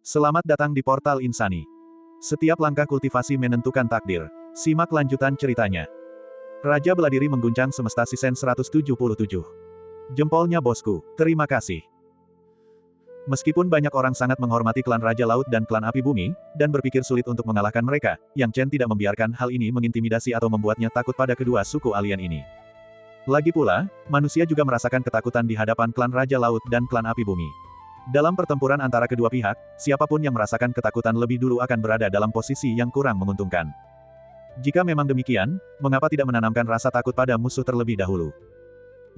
Selamat datang di Portal Insani. Setiap langkah kultivasi menentukan takdir. Simak lanjutan ceritanya. Raja Beladiri mengguncang semesta Season 177. Jempolnya bosku, terima kasih. Meskipun banyak orang sangat menghormati klan Raja Laut dan klan Api Bumi, dan berpikir sulit untuk mengalahkan mereka, Yang Chen tidak membiarkan hal ini mengintimidasi atau membuatnya takut pada kedua suku alien ini. Lagi pula, manusia juga merasakan ketakutan di hadapan klan Raja Laut dan klan Api Bumi. Dalam pertempuran antara kedua pihak, siapapun yang merasakan ketakutan lebih dulu akan berada dalam posisi yang kurang menguntungkan. Jika memang demikian, mengapa tidak menanamkan rasa takut pada musuh terlebih dahulu?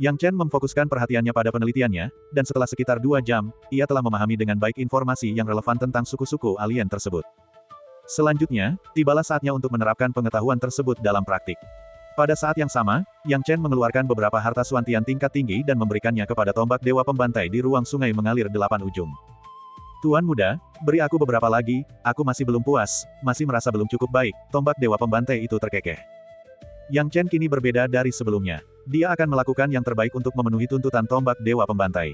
Yang Chen memfokuskan perhatiannya pada penelitiannya, dan setelah sekitar 2 jam, ia telah memahami dengan baik informasi yang relevan tentang suku-suku alien tersebut. Selanjutnya, tibalah saatnya untuk menerapkan pengetahuan tersebut dalam praktik. Pada saat yang sama, Yang Chen mengeluarkan beberapa harta suantian tingkat tinggi dan memberikannya kepada tombak Dewa Pembantai di ruang sungai mengalir 8 ujung. Tuan muda, beri aku beberapa lagi, aku masih belum puas, masih merasa belum cukup baik, tombak Dewa Pembantai itu terkekeh. Yang Chen kini berbeda dari sebelumnya. Dia akan melakukan yang terbaik untuk memenuhi tuntutan tombak Dewa Pembantai.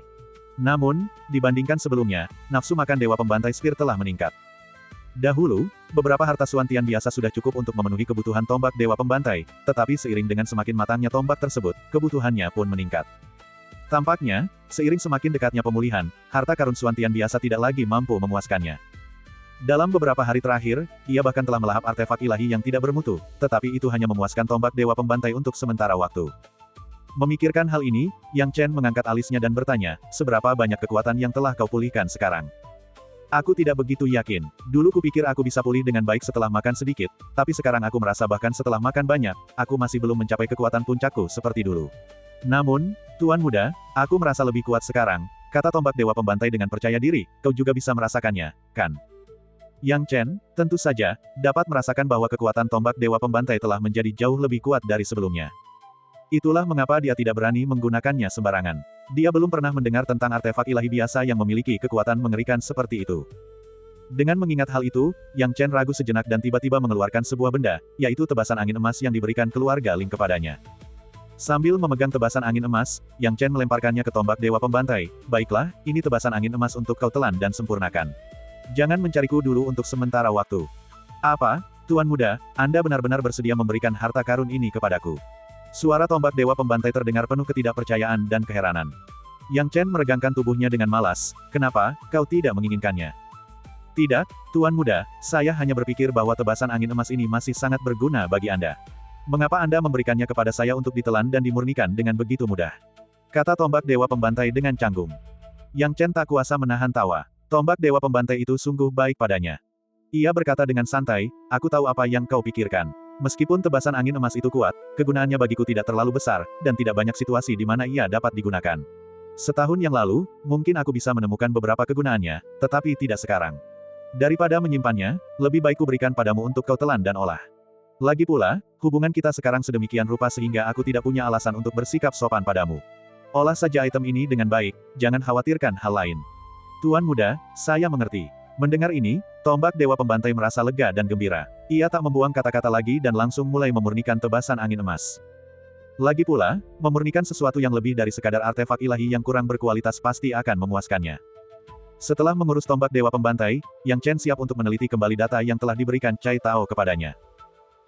Namun, dibandingkan sebelumnya, nafsu makan Dewa Pembantai Sphere telah meningkat. Dahulu, beberapa harta suantian biasa sudah cukup untuk memenuhi kebutuhan tombak Dewa Pembantai, tetapi seiring dengan semakin matangnya tombak tersebut, kebutuhannya pun meningkat. Tampaknya, seiring semakin dekatnya pemulihan, harta karun suantian biasa tidak lagi mampu memuaskannya. Dalam beberapa hari terakhir, ia bahkan telah melahap artefak ilahi yang tidak bermutu, tetapi itu hanya memuaskan tombak Dewa Pembantai untuk sementara waktu. Memikirkan hal ini, Yang Chen mengangkat alisnya dan bertanya, seberapa banyak kekuatan yang telah kau pulihkan sekarang? Aku tidak begitu yakin. Dulu kupikir aku bisa pulih dengan baik setelah makan sedikit, tapi sekarang aku merasa bahkan setelah makan banyak, aku masih belum mencapai kekuatan puncakku seperti dulu. Namun, Tuan Muda, aku merasa lebih kuat sekarang, kata tombak Dewa Pembantai dengan percaya diri, kau juga bisa merasakannya, kan? Yang Chen, tentu saja, dapat merasakan bahwa kekuatan tombak Dewa Pembantai telah menjadi jauh lebih kuat dari sebelumnya. Itulah mengapa dia tidak berani menggunakannya sembarangan. Dia belum pernah mendengar tentang artefak ilahi biasa yang memiliki kekuatan mengerikan seperti itu. Dengan mengingat hal itu, Yang Chen ragu sejenak dan tiba-tiba mengeluarkan sebuah benda, yaitu tebasan angin emas yang diberikan keluarga Ling kepadanya. Sambil memegang tebasan angin emas, Yang Chen melemparkannya ke tombak Dewa Pembantai. Baiklah, ini tebasan angin emas untuk kau telan dan sempurnakan. Jangan mencariku dulu untuk sementara waktu. Apa, Tuan Muda, Anda benar-benar bersedia memberikan harta karun ini kepadaku? Suara tombak Dewa Pembantai terdengar penuh ketidakpercayaan dan keheranan. Yang Chen meregangkan tubuhnya dengan malas, kenapa, kau tidak menginginkannya? Tidak, Tuan Muda, saya hanya berpikir bahwa tebasan angin emas ini masih sangat berguna bagi Anda. Mengapa Anda memberikannya kepada saya untuk ditelan dan dimurnikan dengan begitu mudah? Kata tombak Dewa Pembantai dengan canggung. Yang Chen tak kuasa menahan tawa. Tombak Dewa Pembantai itu sungguh baik padanya. Ia berkata dengan santai, aku tahu apa yang kau pikirkan. Meskipun tebasan angin emas itu kuat, kegunaannya bagiku tidak terlalu besar, dan tidak banyak situasi di mana ia dapat digunakan. Setahun yang lalu, mungkin aku bisa menemukan beberapa kegunaannya, tetapi tidak sekarang. Daripada menyimpannya, lebih baik kuberikan padamu untuk kau telan dan olah. Lagi pula, hubungan kita sekarang sedemikian rupa sehingga aku tidak punya alasan untuk bersikap sopan padamu. Olah saja item ini dengan baik, jangan khawatirkan hal lain. Tuan Muda, saya mengerti. Mendengar ini, tombak Dewa Pembantai merasa lega dan gembira. Ia tak membuang kata-kata lagi dan langsung mulai memurnikan tebasan angin emas. Lagi pula, memurnikan sesuatu yang lebih dari sekadar artefak ilahi yang kurang berkualitas pasti akan memuaskannya. Setelah mengurus tombak Dewa Pembantai, Yang Chen siap untuk meneliti kembali data yang telah diberikan Cai Tao kepadanya.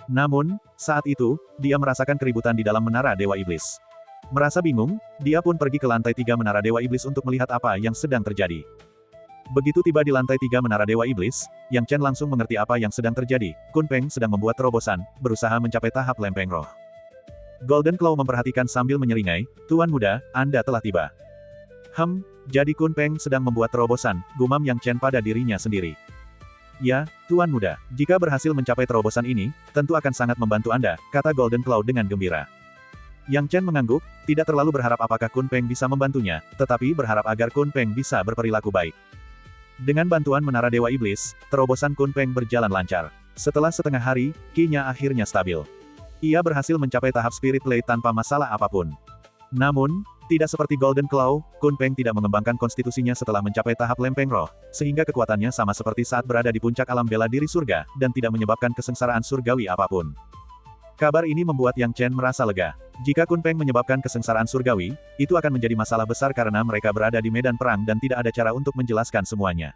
Namun, saat itu, dia merasakan keributan di dalam menara Dewa Iblis. Merasa bingung, dia pun pergi ke lantai 3 menara Dewa Iblis untuk melihat apa yang sedang terjadi. Begitu tiba di lantai 3 menara Dewa Iblis, Yang Chen langsung mengerti apa yang sedang terjadi. Kun Peng sedang membuat terobosan, berusaha mencapai tahap lempeng roh. Golden Claw memperhatikan sambil menyeringai, Tuan Muda, Anda telah tiba. Jadi Kun Peng sedang membuat terobosan, gumam Yang Chen pada dirinya sendiri. Ya, Tuan Muda, jika berhasil mencapai terobosan ini, tentu akan sangat membantu Anda, kata Golden Claw dengan gembira. Yang Chen mengangguk, tidak terlalu berharap apakah Kun Peng bisa membantunya, tetapi berharap agar Kun Peng bisa berperilaku baik. Dengan bantuan Menara Dewa Iblis, terobosan Kun Peng berjalan lancar. Setelah setengah hari, ki-nya akhirnya stabil. Ia berhasil mencapai tahap Spirit Blade tanpa masalah apapun. Namun, tidak seperti Golden Claw, Kun Peng tidak mengembangkan konstitusinya setelah mencapai tahap lempeng roh, sehingga kekuatannya sama seperti saat berada di puncak alam bela diri surga, dan tidak menyebabkan kesengsaraan surgawi apapun. Kabar ini membuat Yang Chen merasa lega. Jika Kun Peng menyebabkan kesengsaraan surgawi, itu akan menjadi masalah besar karena mereka berada di medan perang dan tidak ada cara untuk menjelaskan semuanya.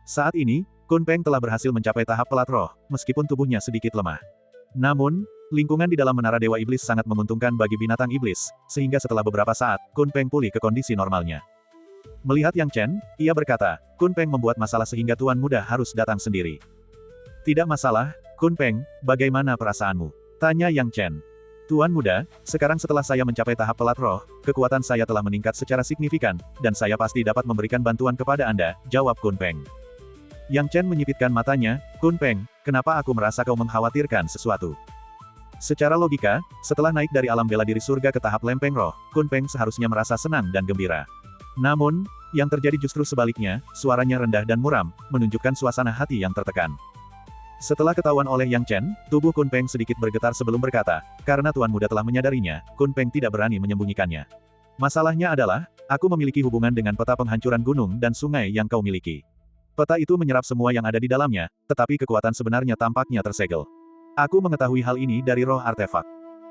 Saat ini, Kun Peng telah berhasil mencapai tahap pelat roh, meskipun tubuhnya sedikit lemah. Namun, lingkungan di dalam menara Dewa Iblis sangat menguntungkan bagi binatang iblis, sehingga setelah beberapa saat, Kun Peng pulih ke kondisi normalnya. Melihat Yang Chen, ia berkata, Kun Peng membuat masalah sehingga Tuan Muda harus datang sendiri. Tidak masalah, Kun Peng, bagaimana perasaanmu? Tanya Yang Chen. Tuan Muda, sekarang setelah saya mencapai tahap pelat roh, kekuatan saya telah meningkat secara signifikan, dan saya pasti dapat memberikan bantuan kepada Anda, jawab Kun Peng. Yang Chen menyipitkan matanya, Kun Peng, kenapa aku merasa kau mengkhawatirkan sesuatu? Secara logika, setelah naik dari alam bela diri surga ke tahap lempeng roh, Kun Peng seharusnya merasa senang dan gembira. Namun, yang terjadi justru sebaliknya, suaranya rendah dan muram, menunjukkan suasana hati yang tertekan. Setelah ketahuan oleh Yang Chen, tubuh Kun Peng sedikit bergetar sebelum berkata, karena Tuan Muda telah menyadarinya, Kun Peng tidak berani menyembunyikannya. Masalahnya adalah, aku memiliki hubungan dengan peta penghancuran gunung dan sungai yang kau miliki. Peta itu menyerap semua yang ada di dalamnya, tetapi kekuatan sebenarnya tampaknya tersegel. Aku mengetahui hal ini dari roh artefak.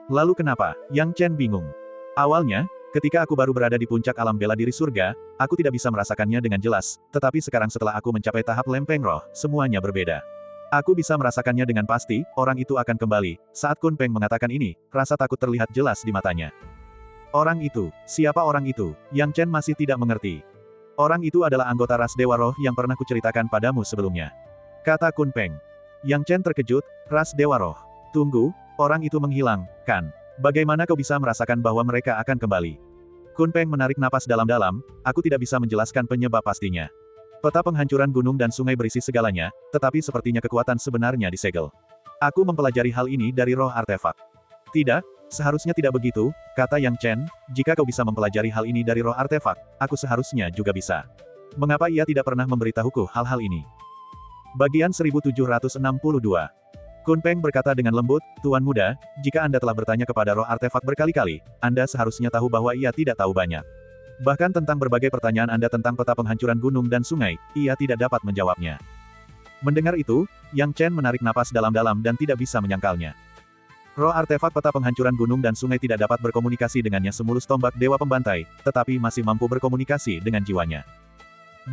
Lalu kenapa? Yang Chen bingung. Awalnya, ketika aku baru berada di puncak alam bela diri surga, aku tidak bisa merasakannya dengan jelas, tetapi sekarang setelah aku mencapai tahap lempeng roh, semuanya berbeda. Aku bisa merasakannya dengan pasti, orang itu akan kembali. Saat Kun Peng mengatakan ini, rasa takut terlihat jelas di matanya. Orang itu, siapa orang itu? Yang Chen masih tidak mengerti. Orang itu adalah anggota ras Dewa Roh yang pernah kuceritakan padamu sebelumnya. Kata Kun Peng. Yang Chen terkejut, ras Dewa Roh. Tunggu, orang itu menghilang, kan? Bagaimana kau bisa merasakan bahwa mereka akan kembali? Kun Peng menarik napas dalam-dalam, aku tidak bisa menjelaskan penyebab pastinya. Peta penghancuran gunung dan sungai berisi segalanya, tetapi sepertinya kekuatan sebenarnya disegel. Aku mempelajari hal ini dari roh artefak. Tidak, seharusnya tidak begitu, kata Yang Chen, jika kau bisa mempelajari hal ini dari roh artefak, aku seharusnya juga bisa. Mengapa ia tidak pernah memberitahuku hal-hal ini? Bagian 1762. Kun Peng berkata dengan lembut, Tuan Muda, jika Anda telah bertanya kepada roh artefak berkali-kali, Anda seharusnya tahu bahwa ia tidak tahu banyak. Bahkan tentang berbagai pertanyaan Anda tentang peta penghancuran gunung dan sungai, ia tidak dapat menjawabnya. Mendengar itu, Yang Chen menarik napas dalam-dalam dan tidak bisa menyangkalnya. Roh artefak peta penghancuran gunung dan sungai tidak dapat berkomunikasi dengannya semulus tombak dewa pembantai, tetapi masih mampu berkomunikasi dengan jiwanya.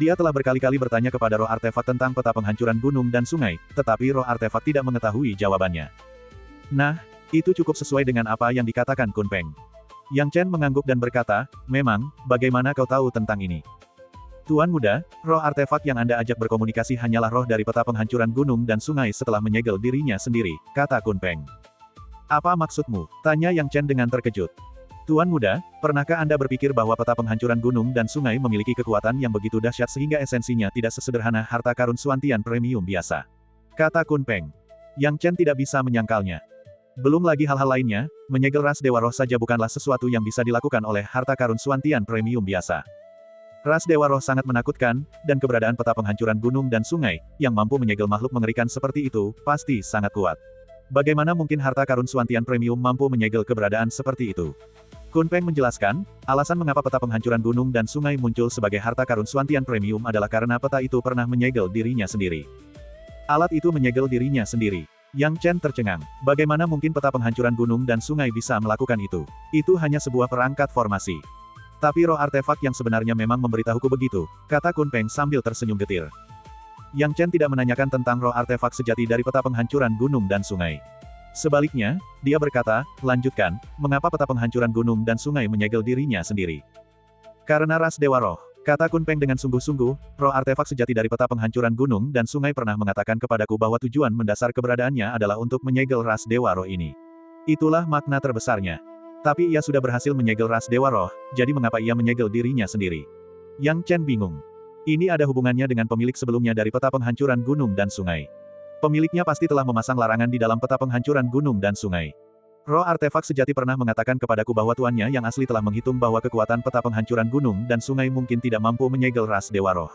Dia telah berkali-kali bertanya kepada roh artefak tentang peta penghancuran gunung dan sungai, tetapi roh artefak tidak mengetahui jawabannya. Nah, itu cukup sesuai dengan apa yang dikatakan Kun Peng. Yang Chen mengangguk dan berkata, memang, bagaimana kau tahu tentang ini? Tuan Muda, roh artefak yang Anda ajak berkomunikasi hanyalah roh dari peta penghancuran gunung dan sungai setelah menyegel dirinya sendiri, kata Kun Peng. Apa maksudmu? Tanya Yang Chen dengan terkejut. Tuan Muda, pernahkah Anda berpikir bahwa peta penghancuran gunung dan sungai memiliki kekuatan yang begitu dahsyat sehingga esensinya tidak sesederhana harta karun Suantian premium biasa? Kata Kun Peng. Yang Chen tidak bisa menyangkalnya. Belum lagi hal-hal lainnya, menyegel ras Dewa Roh saja bukanlah sesuatu yang bisa dilakukan oleh harta karun Suantian premium biasa. Ras Dewa Roh sangat menakutkan, dan keberadaan peta penghancuran gunung dan sungai, yang mampu menyegel makhluk mengerikan seperti itu, pasti sangat kuat. Bagaimana mungkin harta karun Suantian premium mampu menyegel keberadaan seperti itu? Kun Peng menjelaskan, alasan mengapa peta penghancuran gunung dan sungai muncul sebagai harta karun Suantian premium adalah karena peta itu pernah menyegel dirinya sendiri. Alat itu menyegel dirinya sendiri. Yang Chen tercengang. Bagaimana mungkin peta penghancuran gunung dan sungai bisa melakukan itu? Itu hanya sebuah perangkat formasi. Tapi roh artefak yang sebenarnya memang memberitahuku begitu, kata Kun Peng sambil tersenyum getir. Yang Chen tidak menanyakan tentang roh artefak sejati dari peta penghancuran gunung dan sungai. Sebaliknya, dia berkata, lanjutkan, mengapa peta penghancuran gunung dan sungai menyegel dirinya sendiri? Karena ras Dewa Roh. Kata Kun Peng dengan sungguh-sungguh, roh artefak sejati dari peta penghancuran gunung dan sungai pernah mengatakan kepadaku bahwa tujuan mendasar keberadaannya adalah untuk menyegel ras Dewa Roh ini. Itulah makna terbesarnya. Tapi ia sudah berhasil menyegel ras Dewa Roh, jadi mengapa ia menyegel dirinya sendiri? Yang Chen bingung. Ini ada hubungannya dengan pemilik sebelumnya dari peta penghancuran gunung dan sungai. Pemiliknya pasti telah memasang larangan di dalam peta penghancuran gunung dan sungai. Roh artefak sejati pernah mengatakan kepadaku bahwa tuannya yang asli telah menghitung bahwa kekuatan peta penghancuran gunung dan sungai mungkin tidak mampu menyegel ras Dewa Roh.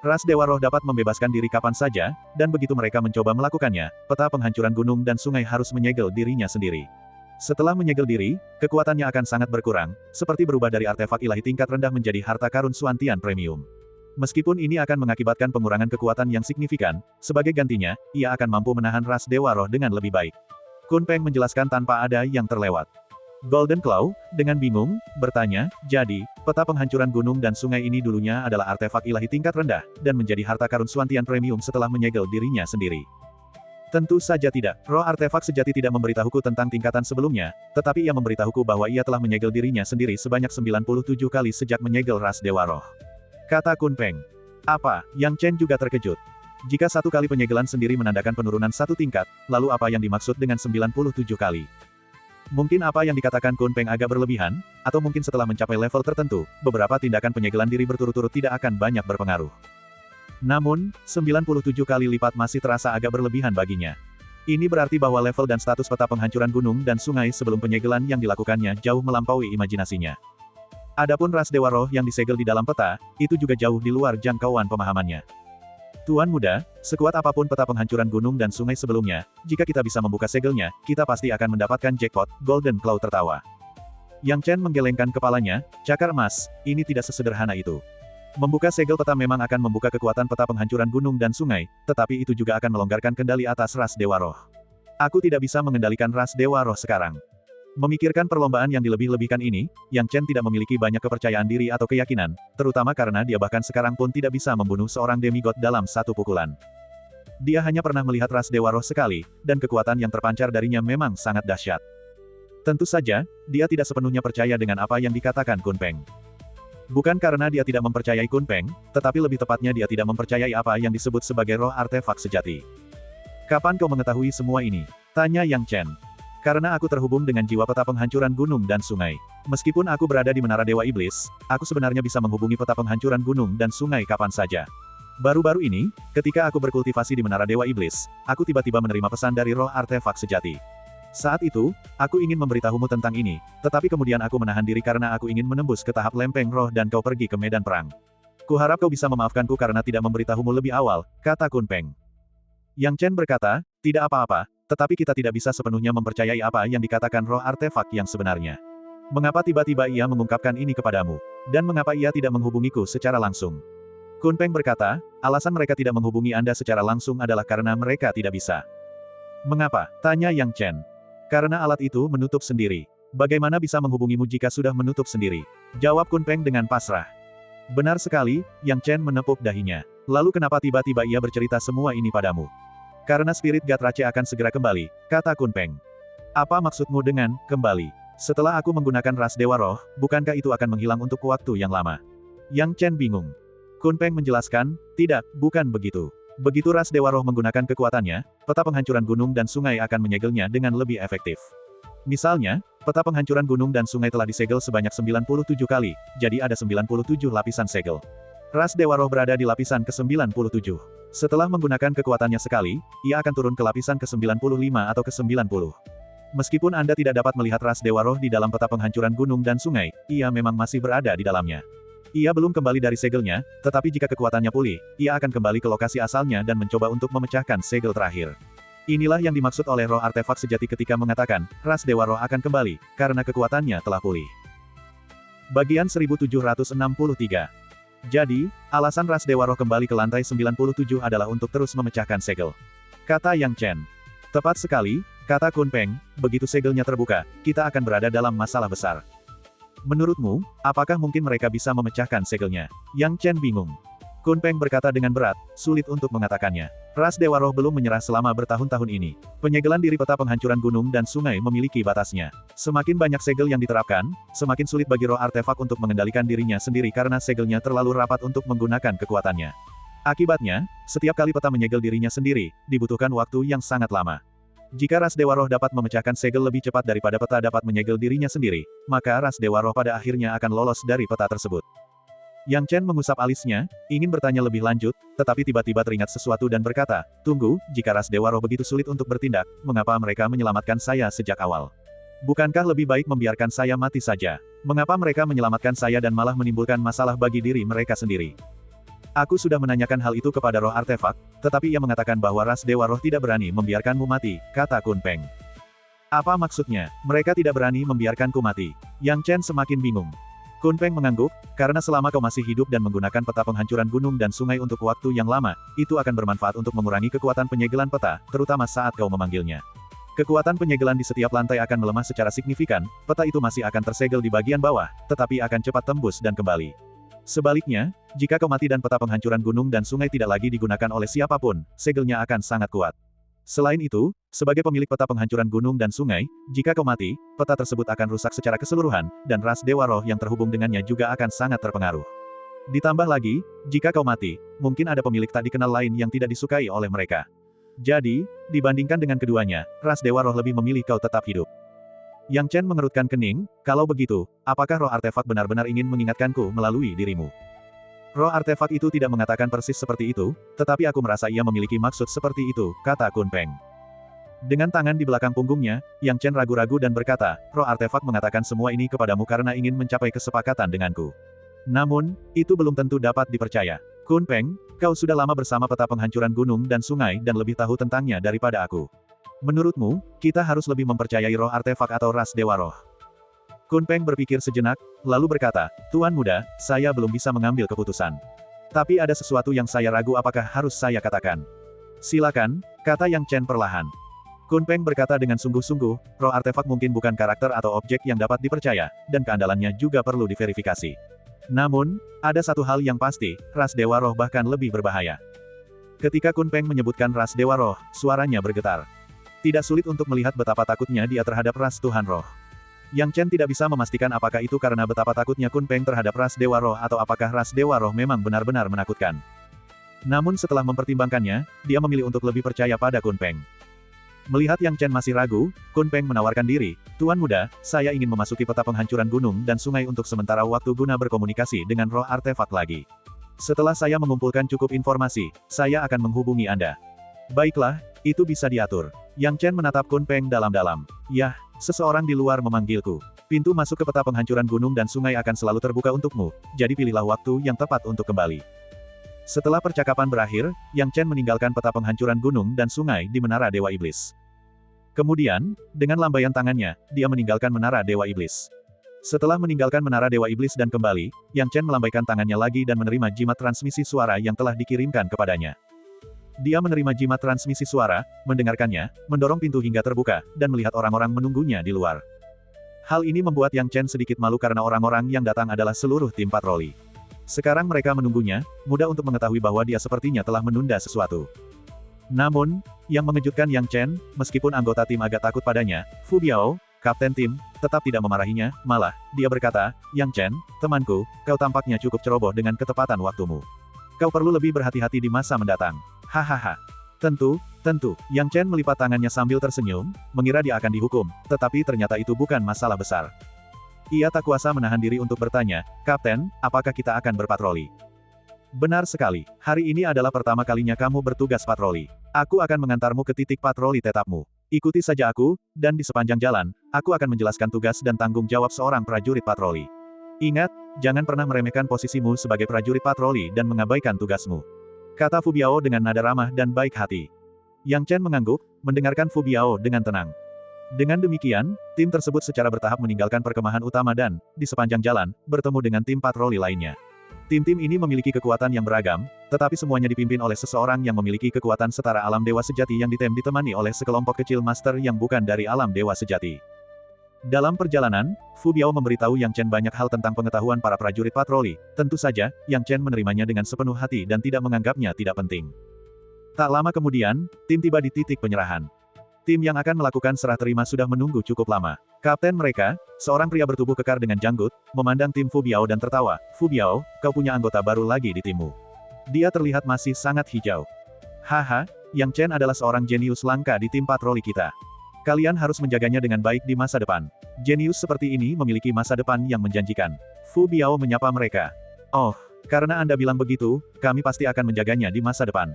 Ras Dewa Roh dapat membebaskan diri kapan saja, dan begitu mereka mencoba melakukannya, peta penghancuran gunung dan sungai harus menyegel dirinya sendiri. Setelah menyegel diri, kekuatannya akan sangat berkurang, seperti berubah dari artefak ilahi tingkat rendah menjadi harta karun Suantian premium. Meskipun ini akan mengakibatkan pengurangan kekuatan yang signifikan, sebagai gantinya, ia akan mampu menahan ras Dewa Roh dengan lebih baik. Kun Peng menjelaskan tanpa ada yang terlewat. Golden Claw, dengan bingung, bertanya, jadi, peta penghancuran gunung dan sungai ini dulunya adalah artefak ilahi tingkat rendah, dan menjadi harta karun Suantian Premium setelah menyegel dirinya sendiri. Tentu saja tidak. Roh artefak sejati tidak memberitahuku tentang tingkatan sebelumnya, tetapi ia memberitahuku bahwa ia telah menyegel dirinya sendiri sebanyak 97 kali sejak menyegel ras Dewa Roh. Kata Kun Peng. Apa? Yang Chen juga terkejut. Jika satu kali penyegelan sendiri menandakan penurunan satu tingkat, lalu apa yang dimaksud dengan 97 kali? Mungkin apa yang dikatakan Kun Peng agak berlebihan, atau mungkin setelah mencapai level tertentu, beberapa tindakan penyegelan diri berturut-turut tidak akan banyak berpengaruh. Namun, 97 kali lipat masih terasa agak berlebihan baginya. Ini berarti bahwa level dan status peta penghancuran gunung dan sungai sebelum penyegelan yang dilakukannya jauh melampaui imajinasinya. Adapun ras Dewa Roh yang disegel di dalam peta, itu juga jauh di luar jangkauan pemahamannya. Tuan muda, sekuat apapun peta penghancuran gunung dan sungai sebelumnya, jika kita bisa membuka segelnya, kita pasti akan mendapatkan jackpot. Golden Claw tertawa. Yang Chen menggelengkan kepalanya, cakar emas, ini tidak sesederhana itu. Membuka segel peta memang akan membuka kekuatan peta penghancuran gunung dan sungai, tetapi itu juga akan melonggarkan kendali atas ras Dewa Roh. Aku tidak bisa mengendalikan ras Dewa Roh sekarang. Memikirkan perlombaan yang dilebih-lebihkan ini, Yang Chen tidak memiliki banyak kepercayaan diri atau keyakinan, terutama karena dia bahkan sekarang pun tidak bisa membunuh seorang demigod dalam satu pukulan. Dia hanya pernah melihat ras Dewa Roh sekali, dan kekuatan yang terpancar darinya memang sangat dahsyat. Tentu saja, dia tidak sepenuhnya percaya dengan apa yang dikatakan Kun Peng. Bukan karena dia tidak mempercayai Kun Peng, tetapi lebih tepatnya dia tidak mempercayai apa yang disebut sebagai roh artefak sejati. Kapan kau mengetahui semua ini? Tanya Yang Chen. Karena aku terhubung dengan jiwa peta penghancuran gunung dan sungai. Meskipun aku berada di Menara Dewa Iblis, aku sebenarnya bisa menghubungi peta penghancuran gunung dan sungai kapan saja. Baru-baru ini, ketika aku berkultivasi di Menara Dewa Iblis, aku tiba-tiba menerima pesan dari roh artefak sejati. Saat itu, aku ingin memberitahumu tentang ini, tetapi kemudian aku menahan diri karena aku ingin menembus ke tahap lempeng roh dan kau pergi ke medan perang. Kuharap kau bisa memaafkanku karena tidak memberitahumu lebih awal, kata Kun Peng. Yang Chen berkata, tidak apa-apa, tetapi kita tidak bisa sepenuhnya mempercayai apa yang dikatakan roh artefak yang sebenarnya. Mengapa tiba-tiba ia mengungkapkan ini kepadamu? Dan mengapa ia tidak menghubungiku secara langsung? Kun Peng berkata, alasan mereka tidak menghubungi Anda secara langsung adalah karena mereka tidak bisa. Mengapa? Tanya Yang Chen. Karena alat itu menutup sendiri. Bagaimana bisa menghubungimu jika sudah menutup sendiri? Jawab Kun Peng dengan pasrah. Benar sekali, Yang Chen menepuk dahinya. Lalu kenapa tiba-tiba ia bercerita semua ini padamu? Karena spirit Gatrace akan segera kembali, kata Kun Peng. Apa maksudmu dengan, kembali? Setelah aku menggunakan ras Dewa Roh, bukankah itu akan menghilang untuk waktu yang lama? Yang Chen bingung. Kun Peng menjelaskan, tidak, bukan begitu. Begitu ras Dewa Roh menggunakan kekuatannya, peta penghancuran gunung dan sungai akan menyegelnya dengan lebih efektif. Misalnya, peta penghancuran gunung dan sungai telah disegel sebanyak 97 kali, jadi ada 97 lapisan segel. Ras Dewa Roh berada di lapisan ke-97. Setelah menggunakan kekuatannya sekali, ia akan turun ke lapisan ke-95 atau ke-90. Meskipun Anda tidak dapat melihat ras Dewa Roh di dalam peta penghancuran gunung dan sungai, ia memang masih berada di dalamnya. Ia belum kembali dari segelnya, tetapi jika kekuatannya pulih, ia akan kembali ke lokasi asalnya dan mencoba untuk memecahkan segel terakhir. Inilah yang dimaksud oleh roh artefak sejati ketika mengatakan, ras Dewa Roh akan kembali, karena kekuatannya telah pulih. Bagian 1763. Jadi, alasan ras Dewa Roh kembali ke lantai 97 adalah untuk terus memecahkan segel. Kata Yang Chen. Tepat sekali, kata Kun Peng, begitu segelnya terbuka, kita akan berada dalam masalah besar. Menurutmu, apakah mungkin mereka bisa memecahkan segelnya? Yang Chen bingung. Kun Peng berkata dengan berat, sulit untuk mengatakannya. Ras Dewa Roh belum menyerah selama bertahun-tahun ini. Penyegelan diri peta penghancuran gunung dan sungai memiliki batasnya. Semakin banyak segel yang diterapkan, semakin sulit bagi roh artefak untuk mengendalikan dirinya sendiri karena segelnya terlalu rapat untuk menggunakan kekuatannya. Akibatnya, setiap kali peta menyegel dirinya sendiri, dibutuhkan waktu yang sangat lama. Jika ras Dewa Roh dapat memecahkan segel lebih cepat daripada peta dapat menyegel dirinya sendiri, maka ras Dewa Roh pada akhirnya akan lolos dari peta tersebut. Yang Chen mengusap alisnya, ingin bertanya lebih lanjut, tetapi tiba-tiba teringat sesuatu dan berkata, tunggu, jika ras Dewa Roh begitu sulit untuk bertindak, mengapa mereka menyelamatkan saya sejak awal? Bukankah lebih baik membiarkan saya mati saja? Mengapa mereka menyelamatkan saya dan malah menimbulkan masalah bagi diri mereka sendiri? Aku sudah menanyakan hal itu kepada roh artefak, tetapi ia mengatakan bahwa ras Dewa Roh tidak berani membiarkanmu mati, kata Kun Peng. Apa maksudnya? Mereka tidak berani membiarkanku mati. Yang Chen semakin bingung. Kun Peng mengangguk, karena selama kau masih hidup dan menggunakan peta penghancuran gunung dan sungai untuk waktu yang lama, itu akan bermanfaat untuk mengurangi kekuatan penyegelan peta, terutama saat kau memanggilnya. Kekuatan penyegelan di setiap lantai akan melemah secara signifikan, peta itu masih akan tersegel di bagian bawah, tetapi akan cepat tembus dan kembali. Sebaliknya, jika kau mati dan peta penghancuran gunung dan sungai tidak lagi digunakan oleh siapapun, segelnya akan sangat kuat. Selain itu, sebagai pemilik peta penghancuran gunung dan sungai, jika kau mati, peta tersebut akan rusak secara keseluruhan, dan ras Dewa Roh yang terhubung dengannya juga akan sangat terpengaruh. Ditambah lagi, jika kau mati, mungkin ada pemilik tak dikenal lain yang tidak disukai oleh mereka. Jadi, dibandingkan dengan keduanya, ras Dewa Roh lebih memilih kau tetap hidup. Yang Chen mengerutkan kening, kalau begitu, apakah roh artefak benar-benar ingin mengingatkanku melalui dirimu? Roh artefak itu tidak mengatakan persis seperti itu, tetapi aku merasa ia memiliki maksud seperti itu, kata Kun Peng. Dengan tangan di belakang punggungnya, Yang Chen ragu-ragu dan berkata, roh artefak mengatakan semua ini kepadamu karena ingin mencapai kesepakatan denganku. Namun, itu belum tentu dapat dipercaya. Kun Peng, kau sudah lama bersama peta penghancuran gunung dan sungai dan lebih tahu tentangnya daripada aku. Menurutmu, kita harus lebih mempercayai roh artefak atau ras Dewa Roh? Kun Peng berpikir sejenak, lalu berkata, Tuan Muda, saya belum bisa mengambil keputusan. Tapi ada sesuatu yang saya ragu apakah harus saya katakan. Silakan, kata Yang Chen perlahan. Kun Peng berkata dengan sungguh-sungguh, roh artefak mungkin bukan karakter atau objek yang dapat dipercaya, dan keandalannya juga perlu diverifikasi. Namun, ada satu hal yang pasti, ras Dewa Roh bahkan lebih berbahaya. Ketika Kun Peng menyebutkan ras Dewa Roh, suaranya bergetar. Tidak sulit untuk melihat betapa takutnya dia terhadap ras Tuhan Roh. Yang Chen tidak bisa memastikan apakah itu karena betapa takutnya Kun Peng terhadap ras Dewa Roh atau apakah ras Dewa Roh memang benar-benar menakutkan. Namun setelah mempertimbangkannya, dia memilih untuk lebih percaya pada Kun Peng. Melihat Yang Chen masih ragu, Kun Peng menawarkan diri, Tuan Muda, saya ingin memasuki peta penghancuran gunung dan sungai untuk sementara waktu guna berkomunikasi dengan roh artefak lagi. Setelah saya mengumpulkan cukup informasi, saya akan menghubungi Anda. Baiklah, itu bisa diatur. Yang Chen menatap Kun Peng dalam-dalam. Yah, seseorang di luar memanggilku. Pintu masuk ke peta penghancuran gunung dan sungai akan selalu terbuka untukmu, jadi pilihlah waktu yang tepat untuk kembali. Setelah percakapan berakhir, Yang Chen meninggalkan peta penghancuran gunung dan sungai di Menara Dewa Iblis. Kemudian, dengan lambaian tangannya, dia meninggalkan Menara Dewa Iblis. Setelah meninggalkan Menara Dewa Iblis dan kembali, Yang Chen melambaikan tangannya lagi dan menerima jimat transmisi suara yang telah dikirimkan kepadanya. Dia menerima jimat transmisi suara, mendengarkannya, mendorong pintu hingga terbuka, dan melihat orang-orang menunggunya di luar. Hal ini membuat Yang Chen sedikit malu karena orang-orang yang datang adalah seluruh tim patroli. Sekarang mereka menunggunya, mudah untuk mengetahui bahwa dia sepertinya telah menunda sesuatu. Namun, yang mengejutkan Yang Chen, meskipun anggota tim agak takut padanya, Fu Biao, kapten tim, tetap tidak memarahinya, malah, dia berkata, Yang Chen, temanku, kau tampaknya cukup ceroboh dengan ketepatan waktumu. Kau perlu lebih berhati-hati di masa mendatang. Hahaha. Tentu, Yang Chen melipat tangannya sambil tersenyum, mengira dia akan dihukum, tetapi ternyata itu bukan masalah besar. Ia tak kuasa menahan diri untuk bertanya, Kapten, apakah kita akan berpatroli? Benar sekali, hari ini adalah pertama kalinya kamu bertugas patroli. Aku akan mengantarmu ke titik patroli tetapmu. Ikuti saja aku, dan di sepanjang jalan, aku akan menjelaskan tugas dan tanggung jawab seorang prajurit patroli. Ingat, jangan pernah meremehkan posisimu sebagai prajurit patroli dan mengabaikan tugasmu. Kata Fu Biao dengan nada ramah dan baik hati. Yang Chen mengangguk, mendengarkan Fu Biao dengan tenang. Dengan demikian, tim tersebut secara bertahap meninggalkan perkemahan utama dan, di sepanjang jalan, bertemu dengan tim patroli lainnya. Tim-tim ini memiliki kekuatan yang beragam, tetapi semuanya dipimpin oleh seseorang yang memiliki kekuatan setara alam dewa sejati yang ditemani oleh sekelompok kecil master yang bukan dari alam dewa sejati. Dalam perjalanan, Fu Biao memberitahu Yang Chen banyak hal tentang pengetahuan para prajurit patroli, tentu saja, Yang Chen menerimanya dengan sepenuh hati dan tidak menganggapnya tidak penting. Tak lama kemudian, tim tiba di titik penyerahan. Tim yang akan melakukan serah terima sudah menunggu cukup lama. Kapten mereka, seorang pria bertubuh kekar dengan janggut, memandang tim Fu Biao dan tertawa. Fu Biao, kau punya anggota baru lagi di timmu. Dia terlihat masih sangat hijau. Haha, Yang Chen adalah seorang jenius langka di tim patroli kita. Kalian harus menjaganya dengan baik di masa depan. Jenius seperti ini memiliki masa depan yang menjanjikan. Fu Biao menyapa mereka. Oh, karena Anda bilang begitu, kami pasti akan menjaganya di masa depan.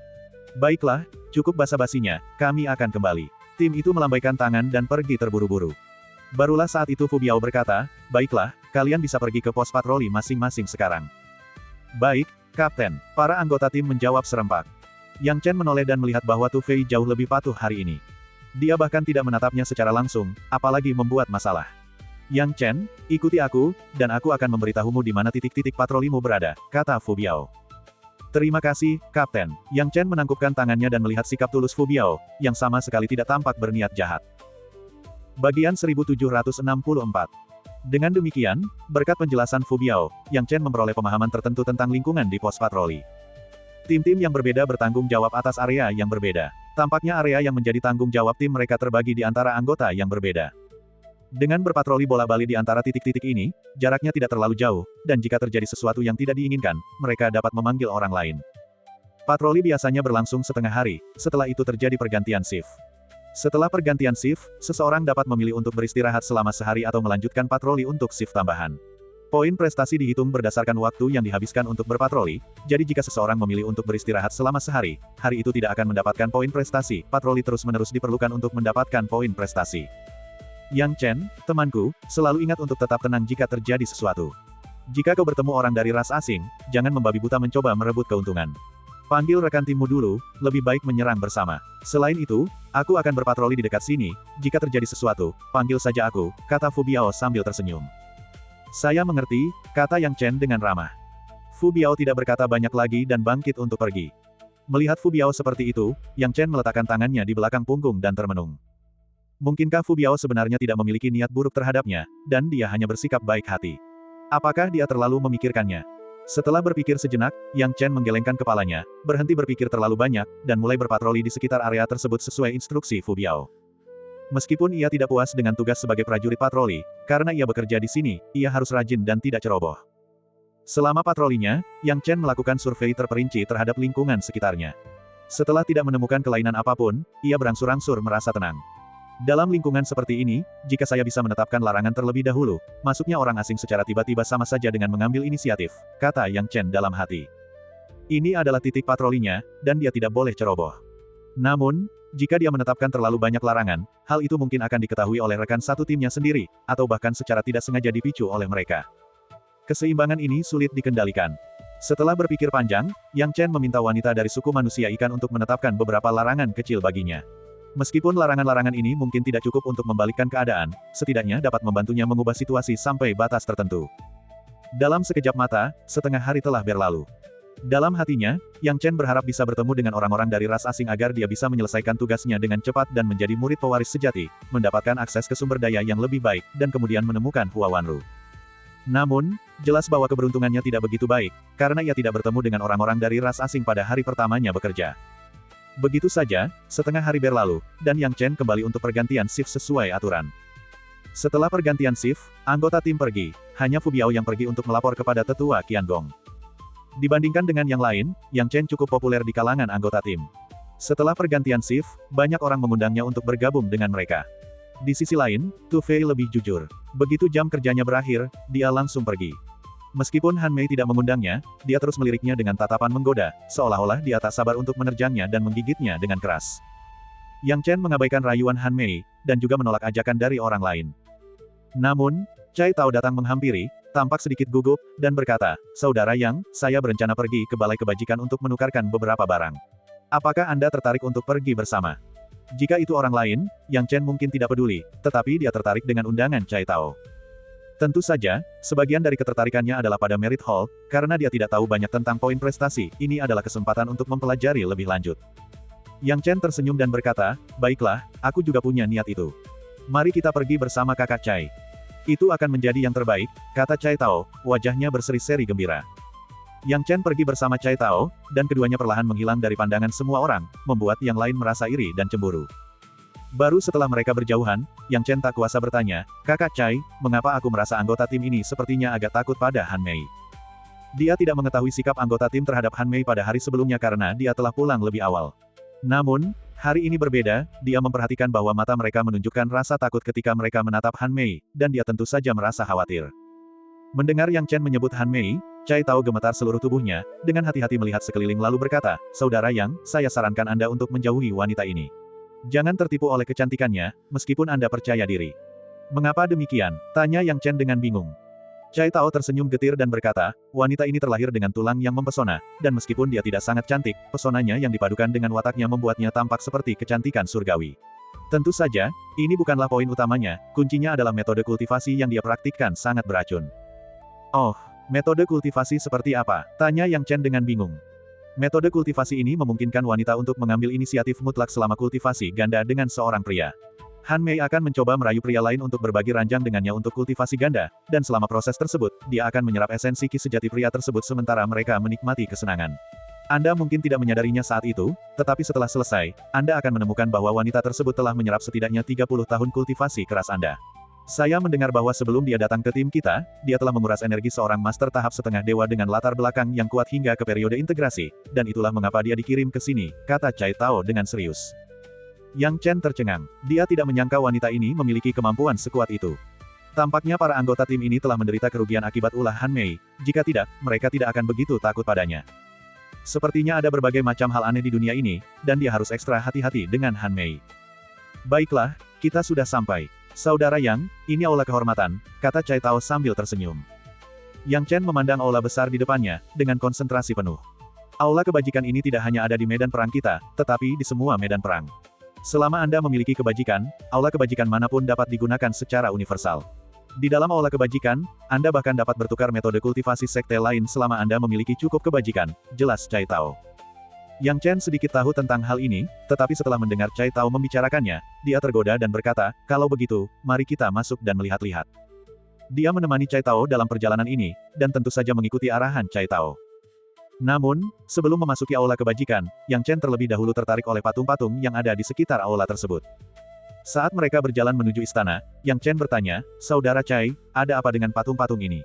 Baiklah, cukup basa-basinya, kami akan kembali. Tim itu melambaikan tangan dan pergi terburu-buru. Barulah saat itu Fu Biao berkata, baiklah, kalian bisa pergi ke pos patroli masing-masing sekarang. Baik, Kapten. Para anggota tim menjawab serempak. Yang Chen menoleh dan melihat bahwa Tu Fei jauh lebih patuh hari ini. Dia bahkan tidak menatapnya secara langsung, apalagi membuat masalah. Yang Chen, ikuti aku, dan aku akan memberitahumu di mana titik-titik patrolimu berada, kata Fu Biao. Terima kasih, Kapten. Yang Chen menangkupkan tangannya dan melihat sikap tulus Fu Biao, yang sama sekali tidak tampak berniat jahat. Bagian 1764. Dengan demikian, berkat penjelasan Fu Biao, Yang Chen memperoleh pemahaman tertentu tentang lingkungan di pos patroli. Tim-tim yang berbeda bertanggung jawab atas area yang berbeda. Tampaknya area yang menjadi tanggung jawab tim mereka terbagi di antara anggota yang berbeda. Dengan berpatroli bola-balik di antara titik-titik ini, jaraknya tidak terlalu jauh, dan jika terjadi sesuatu yang tidak diinginkan, mereka dapat memanggil orang lain. Patroli biasanya berlangsung setengah hari, setelah itu terjadi pergantian shift. Setelah pergantian shift, seseorang dapat memilih untuk beristirahat selama sehari atau melanjutkan patroli untuk shift tambahan. Poin prestasi dihitung berdasarkan waktu yang dihabiskan untuk berpatroli, jadi jika seseorang memilih untuk beristirahat selama sehari, hari itu tidak akan mendapatkan poin prestasi, patroli terus-menerus diperlukan untuk mendapatkan poin prestasi. Yang Chen, temanku, selalu ingat untuk tetap tenang jika terjadi sesuatu. Jika kau bertemu orang dari ras asing, jangan membabi buta mencoba merebut keuntungan. Panggil rekan timmu dulu, lebih baik menyerang bersama. Selain itu, aku akan berpatroli di dekat sini, jika terjadi sesuatu, panggil saja aku, kata Fu Biao sambil tersenyum. Saya mengerti, kata Yang Chen dengan ramah. Fu Biao tidak berkata banyak lagi dan bangkit untuk pergi. Melihat Fu Biao seperti itu, Yang Chen meletakkan tangannya di belakang punggung dan termenung. Mungkinkah Fu Biao sebenarnya tidak memiliki niat buruk terhadapnya, dan dia hanya bersikap baik hati? Apakah dia terlalu memikirkannya? Setelah berpikir sejenak, Yang Chen menggelengkan kepalanya, berhenti berpikir terlalu banyak, dan mulai berpatroli di sekitar area tersebut sesuai instruksi Fu Biao. Meskipun ia tidak puas dengan tugas sebagai prajurit patroli, karena ia bekerja di sini, ia harus rajin dan tidak ceroboh. Selama patrolinya, Yang Chen melakukan survei terperinci terhadap lingkungan sekitarnya. Setelah tidak menemukan kelainan apapun, ia berangsur-angsur merasa tenang. Dalam lingkungan seperti ini, jika saya bisa menetapkan larangan terlebih dahulu, masuknya orang asing secara tiba-tiba sama saja dengan mengambil inisiatif, kata Yang Chen dalam hati. Ini adalah titik patrolinya, dan dia tidak boleh ceroboh. Namun, jika dia menetapkan terlalu banyak larangan, hal itu mungkin akan diketahui oleh rekan satu timnya sendiri, atau bahkan secara tidak sengaja dipicu oleh mereka. Keseimbangan ini sulit dikendalikan. Setelah berpikir panjang, Yang Chen meminta wanita dari suku manusia ikan untuk menetapkan beberapa larangan kecil baginya. Meskipun larangan-larangan ini mungkin tidak cukup untuk membalikkan keadaan, setidaknya dapat membantunya mengubah situasi sampai batas tertentu. Dalam sekejap mata, setengah hari telah berlalu. Dalam hatinya, Yang Chen berharap bisa bertemu dengan orang-orang dari ras asing agar dia bisa menyelesaikan tugasnya dengan cepat dan menjadi murid pewaris sejati, mendapatkan akses ke sumber daya yang lebih baik, dan kemudian menemukan Hua Wanru. Namun, jelas bahwa keberuntungannya tidak begitu baik, karena ia tidak bertemu dengan orang-orang dari ras asing pada hari pertamanya bekerja. Begitu saja, setengah hari berlalu, dan Yang Chen kembali untuk pergantian shift sesuai aturan. Setelah pergantian shift, anggota tim pergi, hanya Fu Biao yang pergi untuk melapor kepada tetua Qianggong. Dibandingkan dengan yang lain, Yang Chen cukup populer di kalangan anggota tim. Setelah pergantian shift, banyak orang mengundangnya untuk bergabung dengan mereka. Di sisi lain, Tu Fei lebih jujur. Begitu jam kerjanya berakhir, dia langsung pergi. Meskipun Han Mei tidak mengundangnya, dia terus meliriknya dengan tatapan menggoda, seolah-olah dia tak sabar untuk menerjangnya dan menggigitnya dengan keras. Yang Chen mengabaikan rayuan Han Mei, dan juga menolak ajakan dari orang lain. Namun, Cai Tao datang menghampiri, tampak sedikit gugup, dan berkata, "Saudara Yang, saya berencana pergi ke Balai Kebajikan untuk menukarkan beberapa barang. Apakah Anda tertarik untuk pergi bersama?" Jika itu orang lain, Yang Chen mungkin tidak peduli, tetapi dia tertarik dengan undangan Cai Tao. Tentu saja, sebagian dari ketertarikannya adalah pada Merit Hall, karena dia tidak tahu banyak tentang poin prestasi, ini adalah kesempatan untuk mempelajari lebih lanjut. Yang Chen tersenyum dan berkata, "Baiklah, aku juga punya niat itu. Mari kita pergi bersama kakak Cai." "Itu akan menjadi yang terbaik," kata Cai Tao, wajahnya berseri-seri gembira. Yang Chen pergi bersama Cai Tao, dan keduanya perlahan menghilang dari pandangan semua orang, membuat yang lain merasa iri dan cemburu. Baru setelah mereka berjauhan, Yang Chen tak kuasa bertanya, "Kakak Cai, mengapa aku merasa anggota tim ini sepertinya agak takut pada Han Mei?" Dia tidak mengetahui sikap anggota tim terhadap Han Mei pada hari sebelumnya karena dia telah pulang lebih awal. Namun, hari ini berbeda, dia memperhatikan bahwa mata mereka menunjukkan rasa takut ketika mereka menatap Han Mei, dan dia tentu saja merasa khawatir. Mendengar Yang Chen menyebut Han Mei, Cai Tao gemetar seluruh tubuhnya, dengan hati-hati melihat sekeliling lalu berkata, "Saudara Yang, saya sarankan Anda untuk menjauhi wanita ini. Jangan tertipu oleh kecantikannya, meskipun Anda percaya diri." "Mengapa demikian?" tanya Yang Chen dengan bingung. Cai Tao tersenyum getir dan berkata, "Wanita ini terlahir dengan tulang yang mempesona, dan meskipun dia tidak sangat cantik, pesonanya yang dipadukan dengan wataknya membuatnya tampak seperti kecantikan surgawi. Tentu saja, ini bukanlah poin utamanya, kuncinya adalah metode kultivasi yang dia praktikkan sangat beracun." "Oh, metode kultivasi seperti apa?" tanya Yang Chen dengan bingung. Metode kultivasi ini memungkinkan wanita untuk mengambil inisiatif mutlak selama kultivasi ganda dengan seorang pria. Han Mei akan mencoba merayu pria lain untuk berbagi ranjang dengannya untuk kultivasi ganda, dan selama proses tersebut, dia akan menyerap esensi ki sejati pria tersebut sementara mereka menikmati kesenangan. Anda mungkin tidak menyadarinya saat itu, tetapi setelah selesai, Anda akan menemukan bahwa wanita tersebut telah menyerap setidaknya 30 tahun kultivasi keras Anda. Saya mendengar bahwa sebelum dia datang ke tim kita, dia telah menguras energi seorang master tahap setengah dewa dengan latar belakang yang kuat hingga ke periode integrasi, dan itulah mengapa dia dikirim ke sini, kata Chai Tao dengan serius. Yang Chen tercengang. Dia tidak menyangka wanita ini memiliki kemampuan sekuat itu. Tampaknya para anggota tim ini telah menderita kerugian akibat ulah Han Mei, jika tidak, mereka tidak akan begitu takut padanya. Sepertinya ada berbagai macam hal aneh di dunia ini, dan dia harus ekstra hati-hati dengan Han Mei. Baiklah, kita sudah sampai. Saudara Yang, ini aula kehormatan, kata Chai Tao sambil tersenyum. Yang Chen memandang aula besar di depannya, dengan konsentrasi penuh. Aula kebajikan ini tidak hanya ada di medan perang kita, tetapi di semua medan perang. Selama Anda memiliki kebajikan, aula kebajikan manapun dapat digunakan secara universal. Di dalam aula kebajikan, Anda bahkan dapat bertukar metode kultivasi sekte lain selama Anda memiliki cukup kebajikan, jelas Chai Tao. Yang Chen sedikit tahu tentang hal ini, tetapi setelah mendengar Chai Tao membicarakannya, dia tergoda dan berkata, kalau begitu, mari kita masuk dan melihat-lihat. Dia menemani Chai Tao dalam perjalanan ini, dan tentu saja mengikuti arahan Chai Tao. Namun, sebelum memasuki aula kebajikan, Yang Chen terlebih dahulu tertarik oleh patung-patung yang ada di sekitar aula tersebut. Saat mereka berjalan menuju istana, Yang Chen bertanya, Saudara Chai, ada apa dengan patung-patung ini?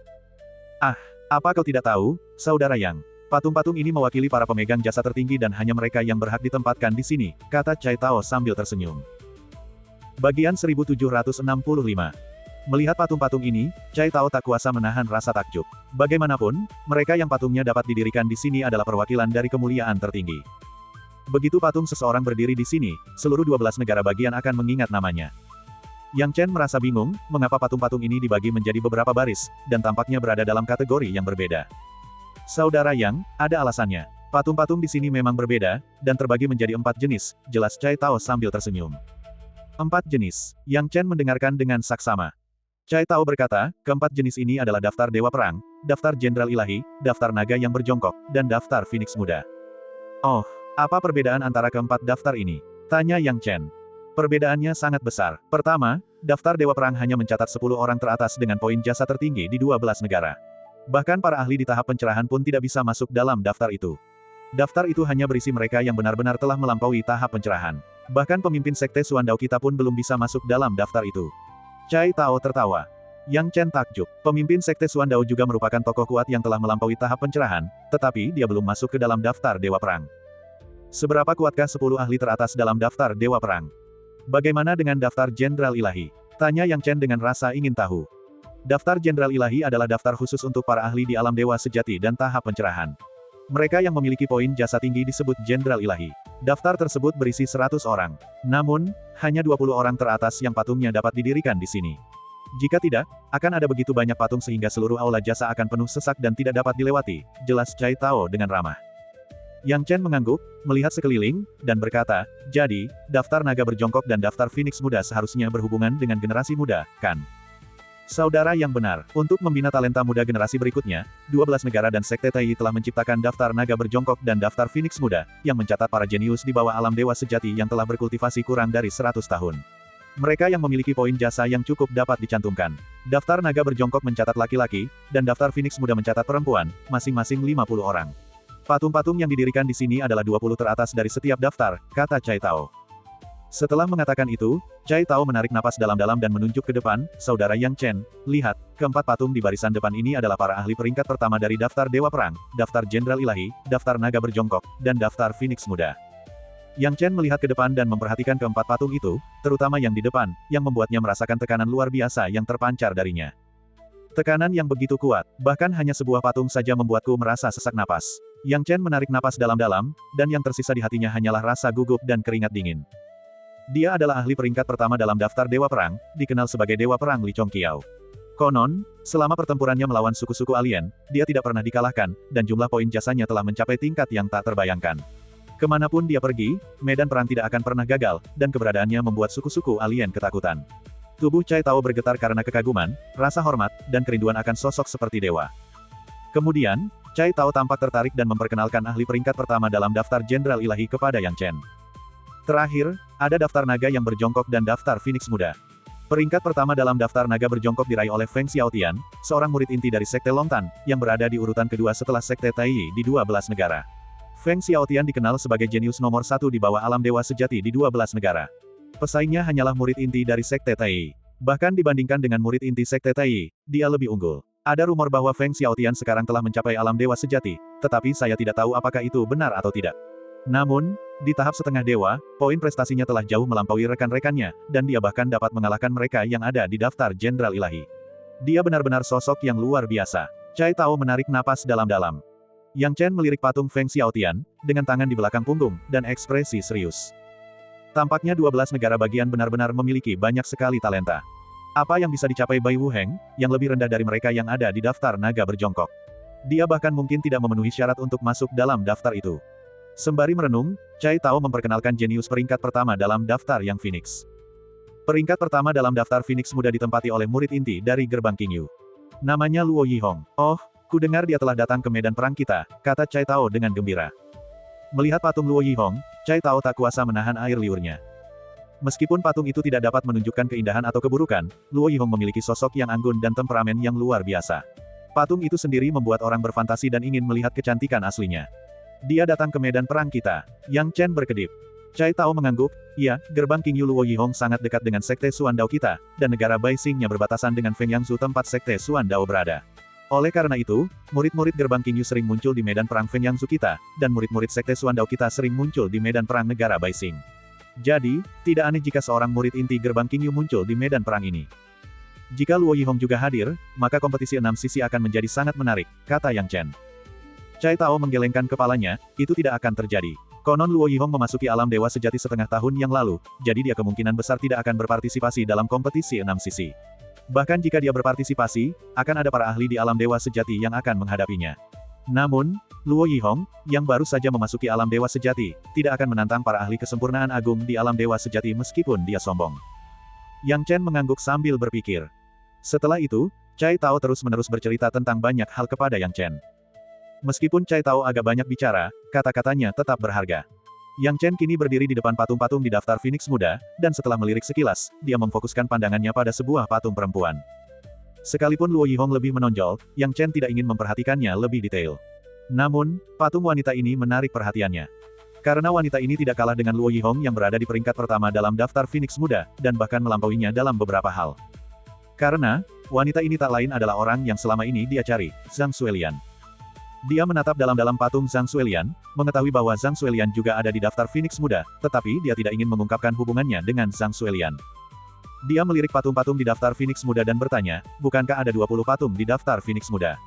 Ah, apa kau tidak tahu, Saudara Yang? Patung-patung ini mewakili para pemegang jasa tertinggi dan hanya mereka yang berhak ditempatkan di sini, kata Chai Tao sambil tersenyum. Bagian 1765. Melihat patung-patung ini, Chai Tao tak kuasa menahan rasa takjub. Bagaimanapun, mereka yang patungnya dapat didirikan di sini adalah perwakilan dari kemuliaan tertinggi. Begitu patung seseorang berdiri di sini, seluruh 12 negara bagian akan mengingat namanya. Yang Chen merasa bingung, mengapa patung-patung ini dibagi menjadi beberapa baris, dan tampaknya berada dalam kategori yang berbeda. Saudara Yang, ada alasannya. Patung-patung di sini memang berbeda, dan terbagi menjadi 4 jenis, jelas Chai Tao sambil tersenyum. 4 jenis. Yang Chen mendengarkan dengan saksama. Chai Tao berkata, keempat jenis ini adalah daftar Dewa Perang, daftar Jenderal Ilahi, daftar Naga yang berjongkok, dan daftar Phoenix Muda. Oh, apa perbedaan antara keempat daftar ini? Tanya Yang Chen. Perbedaannya sangat besar. Pertama, daftar Dewa Perang hanya mencatat 10 orang teratas dengan poin jasa tertinggi di 12 negara. Bahkan para ahli di tahap pencerahan pun tidak bisa masuk dalam daftar itu. Daftar itu hanya berisi mereka yang benar-benar telah melampaui tahap pencerahan. Bahkan pemimpin sekte Suandao kita pun belum bisa masuk dalam daftar itu. Chai Tao tertawa. Yang Chen takjub. Pemimpin sekte Suandao juga merupakan tokoh kuat yang telah melampaui tahap pencerahan, tetapi dia belum masuk ke dalam daftar Dewa Perang. Seberapa kuatkah 10 ahli teratas dalam daftar Dewa Perang? Bagaimana dengan daftar Jenderal Ilahi? Tanya Yang Chen dengan rasa ingin tahu. Daftar Jenderal Ilahi adalah daftar khusus untuk para ahli di alam dewa sejati dan tahap pencerahan. Mereka yang memiliki poin jasa tinggi disebut Jenderal Ilahi. Daftar tersebut berisi 100 orang. Namun, hanya 20 orang teratas yang patungnya dapat didirikan di sini. Jika tidak, akan ada begitu banyak patung sehingga seluruh aula jasa akan penuh sesak dan tidak dapat dilewati, jelas Chai Tao dengan ramah. Yang Chen mengangguk, melihat sekeliling, dan berkata, jadi, daftar naga berjongkok dan daftar Phoenix Muda seharusnya berhubungan dengan generasi muda, kan? Saudara yang benar, untuk membina talenta muda generasi berikutnya, 12 negara dan sekte Tai telah menciptakan daftar naga berjongkok dan daftar Phoenix Muda, yang mencatat para jenius di bawah alam dewa sejati yang telah berkultivasi kurang dari 100 tahun. Mereka yang memiliki poin jasa yang cukup dapat dicantumkan. Daftar naga berjongkok mencatat laki-laki, dan daftar Phoenix Muda mencatat perempuan, masing-masing 50 orang. Patung-patung yang didirikan di sini adalah 20 teratas dari setiap daftar, kata Chai Tao. Setelah mengatakan itu, Chai Tao menarik napas dalam-dalam dan menunjuk ke depan, Saudara Yang Chen, lihat, keempat patung di barisan depan ini adalah para ahli peringkat pertama dari daftar Dewa Perang, daftar Jenderal Ilahi, daftar Naga Berjongkok, dan daftar Phoenix Muda. Yang Chen melihat ke depan dan memperhatikan keempat patung itu, terutama yang di depan, yang membuatnya merasakan tekanan luar biasa yang terpancar darinya. Tekanan yang begitu kuat, bahkan hanya sebuah patung saja membuatku merasa sesak napas. Yang Chen menarik napas dalam-dalam, dan yang tersisa di hatinya hanyalah rasa gugup dan keringat dingin. Dia adalah ahli peringkat pertama dalam daftar Dewa Perang, dikenal sebagai Dewa Perang Li Chongqiao. Konon, selama pertempurannya melawan suku-suku alien, dia tidak pernah dikalahkan, dan jumlah poin jasanya telah mencapai tingkat yang tak terbayangkan. Kemanapun dia pergi, medan perang tidak akan pernah gagal, dan keberadaannya membuat suku-suku alien ketakutan. Tubuh Chai Tao bergetar karena kekaguman, rasa hormat, dan kerinduan akan sosok seperti dewa. Kemudian, Chai Tao tampak tertarik dan memperkenalkan ahli peringkat pertama dalam daftar Jenderal Ilahi kepada Yang Chen. Terakhir, ada daftar naga yang berjongkok dan daftar Phoenix muda. Peringkat pertama dalam daftar naga berjongkok diraih oleh Feng Xiaotian, seorang murid inti dari Sekte Longtan, yang berada di urutan kedua setelah Sekte Taiyi di 12 negara. Feng Xiaotian dikenal sebagai jenius nomor satu di bawah alam dewa sejati di 12 negara. Pesaingnya hanyalah murid inti dari Sekte Taiyi. Bahkan dibandingkan dengan murid inti Sekte Taiyi, dia lebih unggul. Ada rumor bahwa Feng Xiaotian sekarang telah mencapai alam dewa sejati, tetapi saya tidak tahu apakah itu benar atau tidak. Namun, di tahap setengah dewa, poin prestasinya telah jauh melampaui rekan-rekannya, dan dia bahkan dapat mengalahkan mereka yang ada di daftar Jenderal Ilahi. Dia benar-benar sosok yang luar biasa. Cai Tao menarik napas dalam-dalam. Yang Chen melirik patung Feng Xiaotian, dengan tangan di belakang punggung, dan ekspresi serius. Tampaknya 12 negara bagian benar-benar memiliki banyak sekali talenta. Apa yang bisa dicapai Bai Wuheng, yang lebih rendah dari mereka yang ada di daftar naga berjongkok? Dia bahkan mungkin tidak memenuhi syarat untuk masuk dalam daftar itu. Sembari merenung, Cai Tao memperkenalkan jenius peringkat pertama dalam daftar yang Phoenix. Peringkat pertama dalam daftar Phoenix muda ditempati oleh murid inti dari gerbang King Yu. Namanya Luo Yihong. Oh, ku dengar dia telah datang ke medan perang kita, kata Cai Tao dengan gembira. Melihat patung Luo Yihong, Cai Tao tak kuasa menahan air liurnya. Meskipun patung itu tidak dapat menunjukkan keindahan atau keburukan, Luo Yihong memiliki sosok yang anggun dan temperamen yang luar biasa. Patung itu sendiri membuat orang berfantasi dan ingin melihat kecantikan aslinya. Dia datang ke medan perang kita. Yang Chen berkedip. Cai Tao mengangguk, ya, gerbang King Yu Luo Yihong sangat dekat dengan Sekte Suan Dao kita, dan negara Bai Xingnya berbatasan dengan Feng Yangzu tempat Sekte Suan Dao berada. Oleh karena itu, murid-murid gerbang King Yu sering muncul di medan perang Feng Yangzu kita, dan murid-murid Sekte Suan Dao kita sering muncul di medan perang negara Bai Xing. Jadi, tidak aneh jika seorang murid inti gerbang King Yu muncul di medan perang ini. Jika Luo Yihong juga hadir, maka kompetisi 6 sisi akan menjadi sangat menarik, kata Yang Chen. Cai Tao menggelengkan kepalanya, itu tidak akan terjadi. Konon Luo Yihong memasuki alam dewa sejati setengah tahun yang lalu, jadi dia kemungkinan besar tidak akan berpartisipasi dalam kompetisi 6 sisi. Bahkan jika dia berpartisipasi, akan ada para ahli di alam dewa sejati yang akan menghadapinya. Namun, Luo Yihong, yang baru saja memasuki alam dewa sejati, tidak akan menantang para ahli kesempurnaan agung di alam dewa sejati meskipun dia sombong. Yang Chen mengangguk sambil berpikir. Setelah itu, Cai Tao terus-menerus bercerita tentang banyak hal kepada Yang Chen. Meskipun Cai Tao agak banyak bicara, kata-katanya tetap berharga. Yang Chen kini berdiri di depan patung-patung di daftar Phoenix muda, dan setelah melirik sekilas, dia memfokuskan pandangannya pada sebuah patung perempuan. Sekalipun Luo Yihong lebih menonjol, Yang Chen tidak ingin memperhatikannya lebih detail. Namun, patung wanita ini menarik perhatiannya. Karena wanita ini tidak kalah dengan Luo Yihong yang berada di peringkat pertama dalam daftar Phoenix muda, dan bahkan melampauinya dalam beberapa hal. Karena, wanita ini tak lain adalah orang yang selama ini dia cari, Zhang Xuelian. Dia menatap dalam-dalam patung Zhang Xuelian, mengetahui bahwa Zhang Xuelian juga ada di daftar Phoenix muda, tetapi dia tidak ingin mengungkapkan hubungannya dengan Zhang Xuelian. Dia melirik patung-patung di daftar Phoenix muda dan bertanya, bukankah ada 20 patung di daftar Phoenix muda?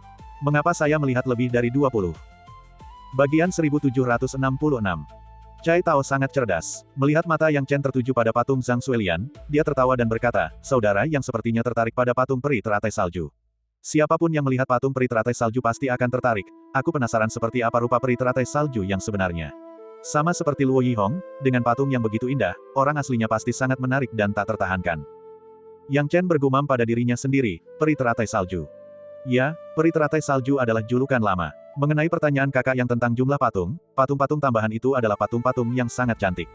Mengapa saya melihat lebih dari 20? Bagian 1766. Cai Tao sangat cerdas. Melihat mata Yang Chen tertuju pada patung Zhang Xuelian, dia tertawa dan berkata, saudara yang sepertinya tertarik pada patung peri teratai salju. Siapapun yang melihat patung peri teratai salju pasti akan tertarik. Aku penasaran seperti apa rupa peri teratai salju yang sebenarnya. Sama seperti Luo Yihong, dengan patung yang begitu indah, orang aslinya pasti sangat menarik dan tak tertahankan. Yang Chen bergumam pada dirinya sendiri, peri teratai salju. Ya, peri teratai salju adalah julukan lama. Mengenai pertanyaan kakak yang tentang jumlah patung, patung-patung tambahan itu adalah patung-patung yang sangat cantik.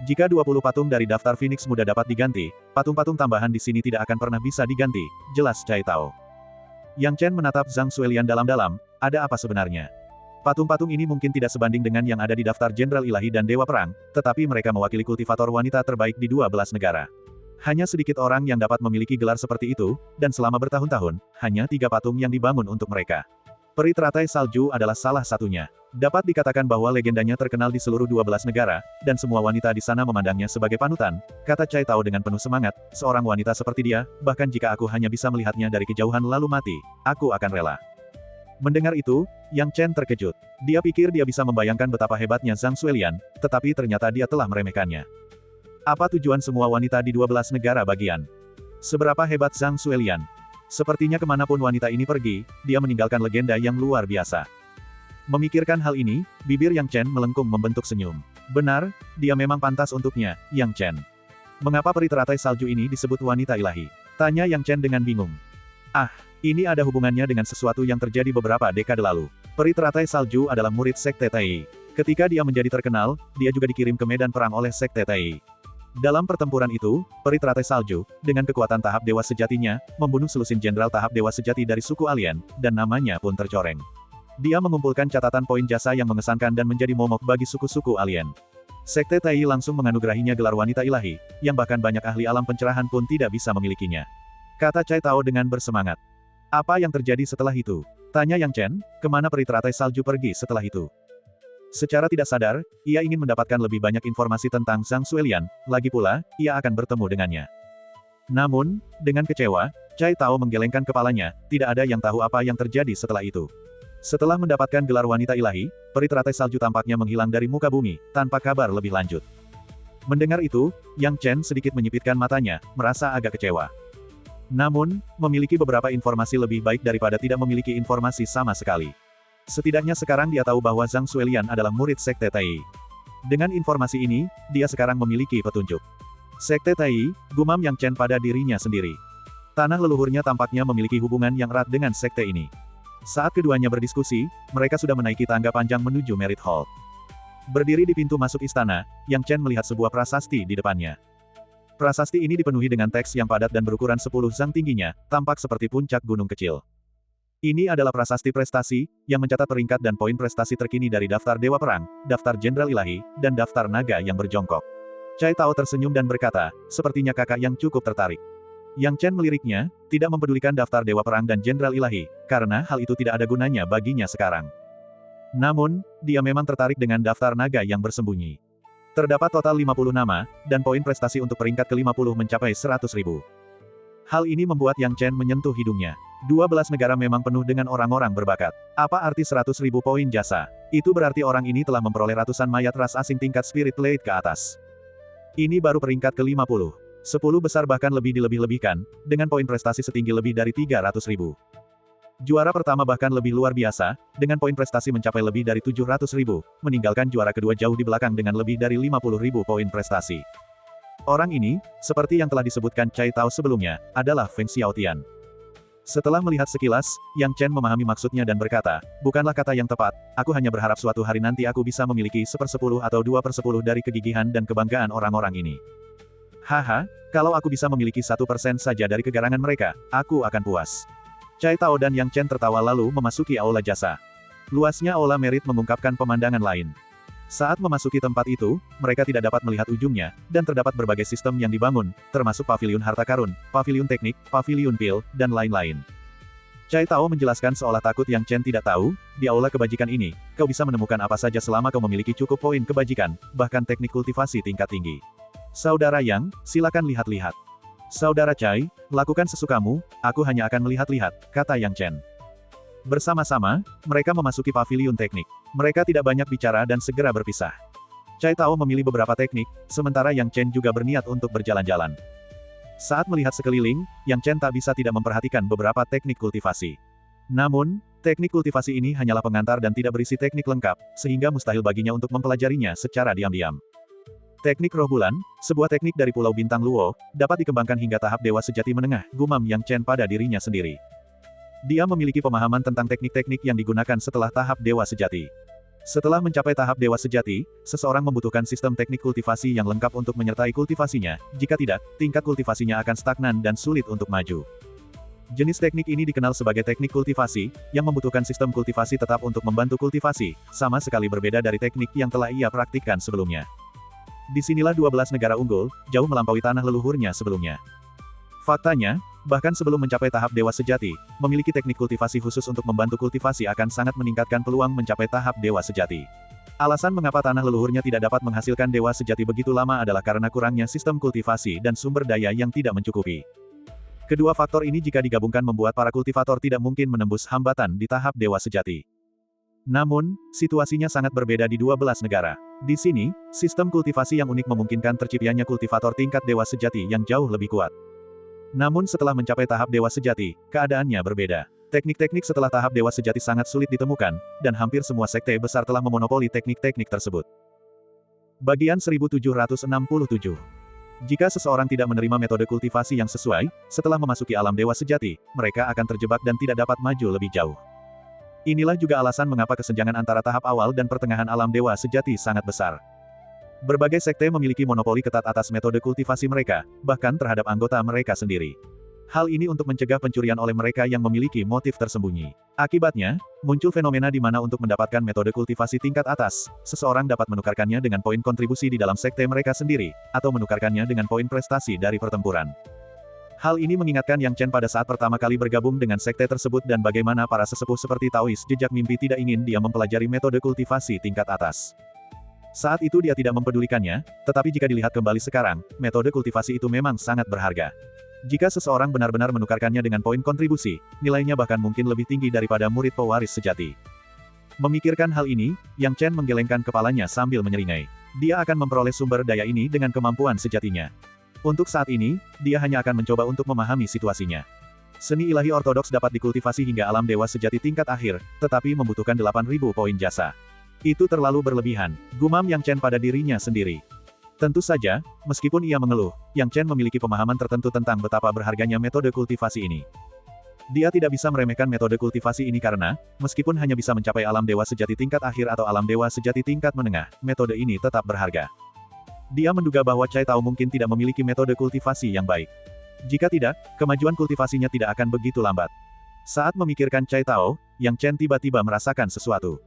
Jika 20 patung dari daftar Phoenix muda dapat diganti, patung-patung tambahan di sini tidak akan pernah bisa diganti, jelas Cai Tao. Yang Chen menatap Zhang Xuelian dalam-dalam, ada apa sebenarnya? Patung-patung ini mungkin tidak sebanding dengan yang ada di daftar Jenderal Ilahi dan Dewa Perang, tetapi mereka mewakili kultivator wanita terbaik di 12 negara. Hanya sedikit orang yang dapat memiliki gelar seperti itu, dan selama bertahun-tahun, hanya 3 patung yang dibangun untuk mereka. Peri teratai salju adalah salah satunya. Dapat dikatakan bahwa legendanya terkenal di seluruh 12 negara, dan semua wanita di sana memandangnya sebagai panutan, kata Cai Tao dengan penuh semangat, seorang wanita seperti dia, bahkan jika aku hanya bisa melihatnya dari kejauhan lalu mati, aku akan rela. Mendengar itu, Yang Chen terkejut. Dia pikir dia bisa membayangkan betapa hebatnya Zhang Xuelian, tetapi ternyata dia telah meremehkannya. Apa tujuan semua wanita di 12 negara bagian? Seberapa hebat Zhang Xuelian? Sepertinya kemanapun wanita ini pergi, dia meninggalkan legenda yang luar biasa. Memikirkan hal ini, bibir Yang Chen melengkung membentuk senyum. Benar, dia memang pantas untuknya, Yang Chen. Mengapa peri teratai salju ini disebut wanita ilahi? Tanya Yang Chen dengan bingung. Ah, ini ada hubungannya dengan sesuatu yang terjadi beberapa dekade lalu. Peri teratai salju adalah murid Sekte Taiyi. Ketika dia menjadi terkenal, dia juga dikirim ke medan perang oleh Sekte Tai. Dalam pertempuran itu, peri teratai salju, dengan kekuatan tahap dewa sejatinya, membunuh selusin jenderal tahap dewa sejati dari suku alien, dan namanya pun tercoreng. Dia mengumpulkan catatan poin jasa yang mengesankan dan menjadi momok bagi suku-suku alien. Sekte Tai langsung menganugerahinya gelar wanita ilahi, yang bahkan banyak ahli alam pencerahan pun tidak bisa memilikinya. Kata Cai Tao dengan bersemangat. Apa yang terjadi setelah itu? Tanya Yang Chen, kemana peri teratai salju pergi setelah itu? Secara tidak sadar, ia ingin mendapatkan lebih banyak informasi tentang Zhang Xuelian, lagi pula, ia akan bertemu dengannya. Namun, dengan kecewa, Cai Tao menggelengkan kepalanya, tidak ada yang tahu apa yang terjadi setelah itu. Setelah mendapatkan gelar wanita ilahi, peri teratai salju tampaknya menghilang dari muka bumi, tanpa kabar lebih lanjut. Mendengar itu, Yang Chen sedikit menyipitkan matanya, merasa agak kecewa. Namun, memiliki beberapa informasi lebih baik daripada tidak memiliki informasi sama sekali. Setidaknya sekarang dia tahu bahwa Zhang Xuelian adalah murid Sekte Tai. Dengan informasi ini, dia sekarang memiliki petunjuk. Sekte Tai, gumam Yang Chen pada dirinya sendiri. Tanah leluhurnya tampaknya memiliki hubungan yang erat dengan sekte ini. Saat keduanya berdiskusi, mereka sudah menaiki tangga panjang menuju Merit Hall. Berdiri di pintu masuk istana, Yang Chen melihat sebuah prasasti di depannya. Prasasti ini dipenuhi dengan teks yang padat dan berukuran 10 zang tingginya, tampak seperti puncak gunung kecil. Ini adalah prasasti prestasi, yang mencatat peringkat dan poin prestasi terkini dari daftar Dewa Perang, daftar Jenderal Ilahi, dan daftar naga yang berjongkok. Cai Tao tersenyum dan berkata, sepertinya kakak yang cukup tertarik. Yang Chen meliriknya, tidak mempedulikan daftar Dewa Perang dan Jenderal Ilahi, karena hal itu tidak ada gunanya baginya sekarang. Namun, dia memang tertarik dengan daftar naga yang bersembunyi. Terdapat total 50 nama, dan poin prestasi untuk peringkat ke-50 mencapai 100.000. Hal ini membuat Yang Chen menyentuh hidungnya. 12 negara memang penuh dengan orang-orang berbakat. Apa arti 100.000 poin jasa? Itu berarti orang ini telah memperoleh ratusan mayat ras asing tingkat Spirit Blade ke atas. Ini baru peringkat ke-50. 10 besar bahkan lebih dilebih-lebihkan, dengan poin prestasi setinggi lebih dari 300.000. Juara pertama bahkan lebih luar biasa, dengan poin prestasi mencapai lebih dari 700.000, meninggalkan juara kedua jauh di belakang dengan lebih dari 50.000 poin prestasi. Orang ini, seperti yang telah disebutkan Cai Tao sebelumnya, adalah Feng Xiaotian. Setelah melihat sekilas, Yang Chen memahami maksudnya dan berkata, bukanlah kata yang tepat, aku hanya berharap suatu hari nanti aku bisa memiliki 1/10 atau 2/10 dari kegigihan dan kebanggaan orang-orang ini. Haha, kalau aku bisa memiliki 1% saja dari kegarangan mereka, aku akan puas. Cai Tao dan Yang Chen tertawa lalu memasuki aula jasa. Luasnya aula Merit mengungkapkan pemandangan lain. Saat memasuki tempat itu, mereka tidak dapat melihat ujungnya, dan terdapat berbagai sistem yang dibangun, termasuk paviliun harta karun, paviliun teknik, paviliun pil, dan lain-lain. Cai Tao menjelaskan seolah takut Yang Chen tidak tahu, di aula kebajikan ini, kau bisa menemukan apa saja selama kau memiliki cukup poin kebajikan, bahkan teknik kultivasi tingkat tinggi. Saudara Yang, silakan lihat-lihat. Saudara Cai, lakukan sesukamu, aku hanya akan melihat-lihat, kata Yang Chen. Bersama-sama, mereka memasuki paviliun teknik. Mereka tidak banyak bicara dan segera berpisah. Cai Tao memilih beberapa teknik, sementara Yang Chen juga berniat untuk berjalan-jalan. Saat melihat sekeliling, Yang Chen tak bisa tidak memperhatikan beberapa teknik kultivasi. Namun, teknik kultivasi ini hanyalah pengantar dan tidak berisi teknik lengkap, sehingga mustahil baginya untuk mempelajarinya secara diam-diam. Teknik roh bulan, sebuah teknik dari Pulau Bintang Luo, dapat dikembangkan hingga tahap dewa sejati menengah, gumam Yang Chen pada dirinya sendiri. Dia memiliki pemahaman tentang teknik-teknik yang digunakan setelah tahap dewa sejati. Setelah mencapai tahap dewa sejati, seseorang membutuhkan sistem teknik kultivasi yang lengkap untuk menyertai kultivasinya, jika tidak, tingkat kultivasinya akan stagnan dan sulit untuk maju. Jenis teknik ini dikenal sebagai teknik kultivasi, yang membutuhkan sistem kultivasi tetap untuk membantu kultivasi, sama sekali berbeda dari teknik yang telah ia praktikkan sebelumnya. Disinilah 12 negara unggul, jauh melampaui tanah leluhurnya sebelumnya. Faktanya, bahkan sebelum mencapai tahap dewa sejati, memiliki teknik kultivasi khusus untuk membantu kultivasi akan sangat meningkatkan peluang mencapai tahap dewa sejati. Alasan mengapa tanah leluhurnya tidak dapat menghasilkan dewa sejati begitu lama adalah karena kurangnya sistem kultivasi dan sumber daya yang tidak mencukupi. Kedua faktor ini jika digabungkan membuat para kultivator tidak mungkin menembus hambatan di tahap dewa sejati. Namun, situasinya sangat berbeda di 12 negara. Di sini, sistem kultivasi yang unik memungkinkan terciptanya kultivator tingkat dewa sejati yang jauh lebih kuat. Namun setelah mencapai tahap dewa sejati, keadaannya berbeda. Teknik-teknik setelah tahap dewa sejati sangat sulit ditemukan, dan hampir semua sekte besar telah memonopoli teknik-teknik tersebut. Bagian 1767. Jika seseorang tidak menerima metode kultivasi yang sesuai, setelah memasuki alam dewa sejati, mereka akan terjebak dan tidak dapat maju lebih jauh. Inilah juga alasan mengapa kesenjangan antara tahap awal dan pertengahan alam dewa sejati sangat besar. Berbagai sekte memiliki monopoli ketat atas metode kultivasi mereka, bahkan terhadap anggota mereka sendiri. Hal ini untuk mencegah pencurian oleh mereka yang memiliki motif tersembunyi. Akibatnya, muncul fenomena di mana untuk mendapatkan metode kultivasi tingkat atas, seseorang dapat menukarkannya dengan poin kontribusi di dalam sekte mereka sendiri, atau menukarkannya dengan poin prestasi dari pertempuran. Hal ini mengingatkan Yang Chen pada saat pertama kali bergabung dengan sekte tersebut dan bagaimana para sesepuh seperti Taois jejak mimpi tidak ingin dia mempelajari metode kultivasi tingkat atas. Saat itu dia tidak mempedulikannya, tetapi jika dilihat kembali sekarang, metode kultivasi itu memang sangat berharga. Jika seseorang benar-benar menukarkannya dengan poin kontribusi, nilainya bahkan mungkin lebih tinggi daripada murid pewaris sejati. Memikirkan hal ini, Yang Chen menggelengkan kepalanya sambil menyeringai. Dia akan memperoleh sumber daya ini dengan kemampuan sejatinya. Untuk saat ini, dia hanya akan mencoba untuk memahami situasinya. Seni ilahi ortodoks dapat dikultivasi hingga alam dewa sejati tingkat akhir, tetapi membutuhkan 8.000 poin jasa. Itu terlalu berlebihan, gumam Yang Chen pada dirinya sendiri. Tentu saja, meskipun ia mengeluh, Yang Chen memiliki pemahaman tertentu tentang betapa berharganya metode kultivasi ini. Dia tidak bisa meremehkan metode kultivasi ini karena, meskipun hanya bisa mencapai alam dewa sejati tingkat akhir atau alam dewa sejati tingkat menengah, metode ini tetap berharga. Dia menduga bahwa Cai Tao mungkin tidak memiliki metode kultivasi yang baik. Jika tidak, kemajuan kultivasinya tidak akan begitu lambat. Saat memikirkan Cai Tao, Yang Chen tiba-tiba merasakan sesuatu.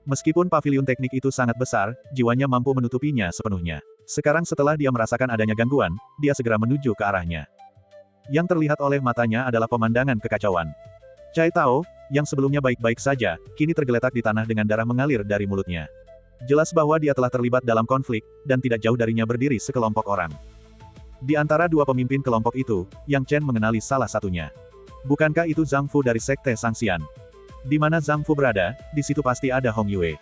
Meskipun paviliun teknik itu sangat besar, jiwanya mampu menutupinya sepenuhnya. Sekarang setelah dia merasakan adanya gangguan, dia segera menuju ke arahnya. Yang terlihat oleh matanya adalah pemandangan kekacauan. Cai Tao, yang sebelumnya baik-baik saja, kini tergeletak di tanah dengan darah mengalir dari mulutnya. Jelas bahwa dia telah terlibat dalam konflik, dan tidak jauh darinya berdiri sekelompok orang. Di antara dua pemimpin kelompok itu, Yang Chen mengenali salah satunya. Bukankah itu Zhang Fu dari Sekte Sangxian? Di mana Zhang Fu berada, di situ pasti ada Hong Yue.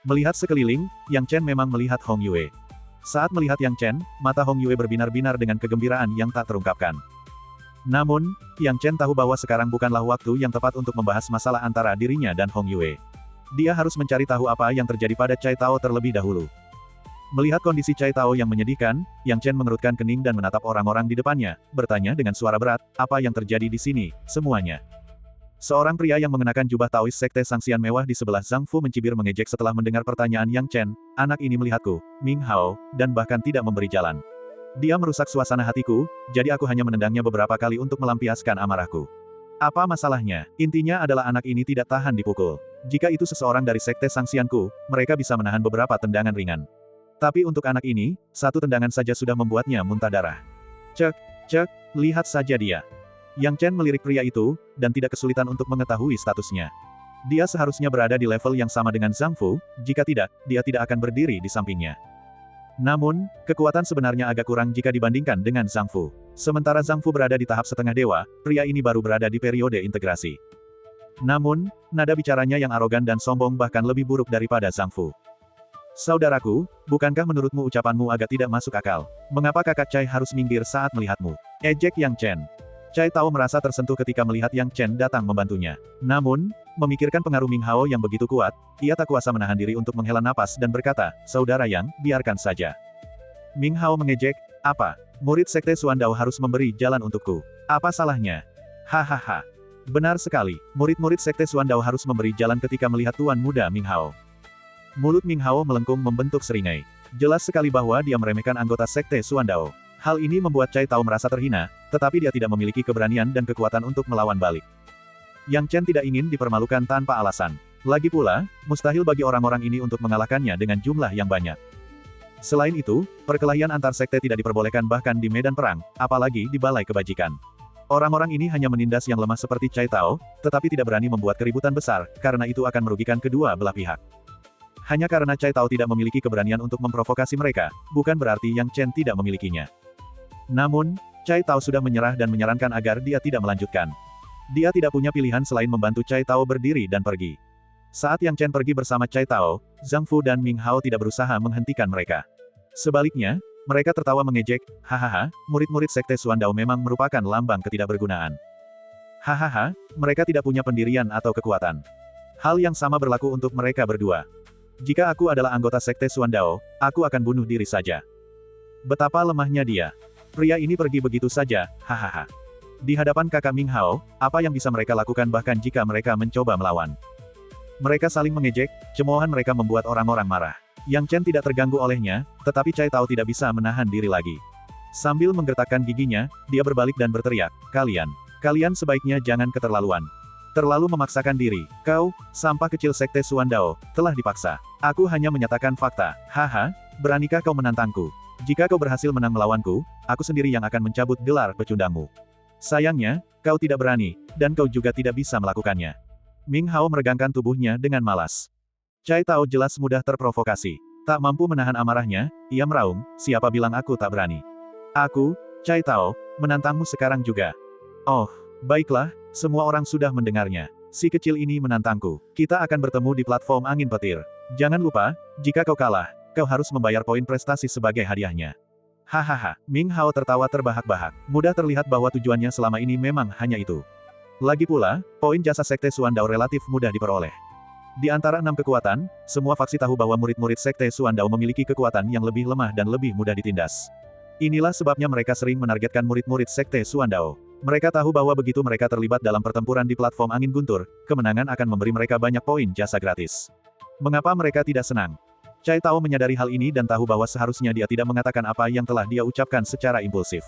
Melihat sekeliling, Yang Chen memang melihat Hong Yue. Saat melihat Yang Chen, mata Hong Yue berbinar-binar dengan kegembiraan yang tak terungkapkan. Namun, Yang Chen tahu bahwa sekarang bukanlah waktu yang tepat untuk membahas masalah antara dirinya dan Hong Yue. Dia harus mencari tahu apa yang terjadi pada Cai Tao terlebih dahulu. Melihat kondisi Cai Tao yang menyedihkan, Yang Chen mengerutkan kening dan menatap orang-orang di depannya, bertanya dengan suara berat, apa yang terjadi di sini, semuanya. Seorang pria yang mengenakan jubah Taois Sekte Sangxian mewah di sebelah Zhang Fu mencibir mengejek setelah mendengar pertanyaan Yang Chen, anak ini melihatku, Ming Hao, dan bahkan tidak memberi jalan. Dia merusak suasana hatiku, jadi aku hanya menendangnya beberapa kali untuk melampiaskan amarahku. Apa masalahnya? Intinya adalah anak ini tidak tahan dipukul. Jika itu seseorang dari Sekte Sangxianku, mereka bisa menahan beberapa tendangan ringan. Tapi untuk anak ini, satu tendangan saja sudah membuatnya muntah darah. Cek, lihat saja dia. Yang Chen melirik pria itu, dan tidak kesulitan untuk mengetahui statusnya. Dia seharusnya berada di level yang sama dengan Zhang Fu, jika tidak, dia tidak akan berdiri di sampingnya. Namun, kekuatan sebenarnya agak kurang jika dibandingkan dengan Zhang Fu. Sementara Zhang Fu berada di tahap setengah dewa, pria ini baru berada di periode integrasi. Namun, nada bicaranya yang arogan dan sombong bahkan lebih buruk daripada Zhang Fu. Saudaraku, bukankah menurutmu ucapanmu agak tidak masuk akal? Mengapa kakak Cai harus minggir saat melihatmu? Ejek Yang Chen. Cai Tao merasa tersentuh ketika melihat Yang Chen datang membantunya. Namun, memikirkan pengaruh Ming Hao yang begitu kuat, ia tak kuasa menahan diri untuk menghela napas dan berkata, Saudara Yang, biarkan saja. Ming Hao mengejek, apa? Murid Sekte Suandao harus memberi jalan untukku. Apa salahnya? Hahaha. Benar sekali, murid-murid Sekte Suandao harus memberi jalan ketika melihat Tuan Muda Ming Hao. Mulut Ming Hao melengkung membentuk seringai. Jelas sekali bahwa dia meremehkan anggota Sekte Suandao. Hal ini membuat Cai Tao merasa terhina, tetapi dia tidak memiliki keberanian dan kekuatan untuk melawan balik. Yang Chen tidak ingin dipermalukan tanpa alasan. Lagi pula, mustahil bagi orang-orang ini untuk mengalahkannya dengan jumlah yang banyak. Selain itu, perkelahian antar sekte tidak diperbolehkan bahkan di medan perang, apalagi di balai kebajikan. Orang-orang ini hanya menindas yang lemah seperti Cai Tao, tetapi tidak berani membuat keributan besar, karena itu akan merugikan kedua belah pihak. Hanya karena Cai Tao tidak memiliki keberanian untuk memprovokasi mereka, bukan berarti Yang Chen tidak memilikinya. Namun, Cai Tao sudah menyerah dan menyarankan agar dia tidak melanjutkan. Dia tidak punya pilihan selain membantu Cai Tao berdiri dan pergi. Saat Yang Chen pergi bersama Cai Tao, Zhang Fu dan Ming Hao tidak berusaha menghentikan mereka. Sebaliknya, mereka tertawa mengejek, hahaha, murid-murid Sekte Suandao memang merupakan lambang ketidakbergunaan. Hahaha, mereka tidak punya pendirian atau kekuatan. Hal yang sama berlaku untuk mereka berdua. Jika aku adalah anggota Sekte Suandao, aku akan bunuh diri saja. Betapa lemahnya dia. Pria ini pergi begitu saja, hahaha. Di hadapan kakak Ming Hao, apa yang bisa mereka lakukan bahkan jika mereka mencoba melawan? Mereka saling mengejek, cemoohan mereka membuat orang-orang marah. Yang Chen tidak terganggu olehnya, tetapi Cai Tao tidak bisa menahan diri lagi. Sambil menggertakkan giginya, dia berbalik dan berteriak, Kalian sebaiknya jangan keterlaluan. Terlalu memaksakan diri. Kau, sampah kecil Sekte Suandao, telah dipaksa. Aku hanya menyatakan fakta. Haha, beranikah kau menantangku? Jika kau berhasil menang melawanku, aku sendiri yang akan mencabut gelar pecundangmu. Sayangnya, kau tidak berani, dan kau juga tidak bisa melakukannya. Ming Hao meregangkan tubuhnya dengan malas. Cai Tao jelas mudah terprovokasi. Tak mampu menahan amarahnya, ia meraung, siapa bilang aku tak berani? Aku, Cai Tao, menantangmu sekarang juga. Oh, baiklah. Semua orang sudah mendengarnya. Si kecil ini menantangku. Kita akan bertemu di platform angin petir. Jangan lupa, jika kau kalah, kau harus membayar poin prestasi sebagai hadiahnya. Hahaha, Ming Hao tertawa terbahak-bahak. Mudah terlihat bahwa tujuannya selama ini memang hanya itu. Lagi pula, poin jasa Sekte Suandao relatif mudah diperoleh. Di antara 6 kekuatan, semua faksi tahu bahwa murid-murid Sekte Suandao memiliki kekuatan yang lebih lemah dan lebih mudah ditindas. Inilah sebabnya mereka sering menargetkan murid-murid Sekte Suandao. Mereka tahu bahwa begitu mereka terlibat dalam pertempuran di platform angin guntur, kemenangan akan memberi mereka banyak poin jasa gratis. Mengapa mereka tidak senang? Cai Tao menyadari hal ini dan tahu bahwa seharusnya dia tidak mengatakan apa yang telah dia ucapkan secara impulsif.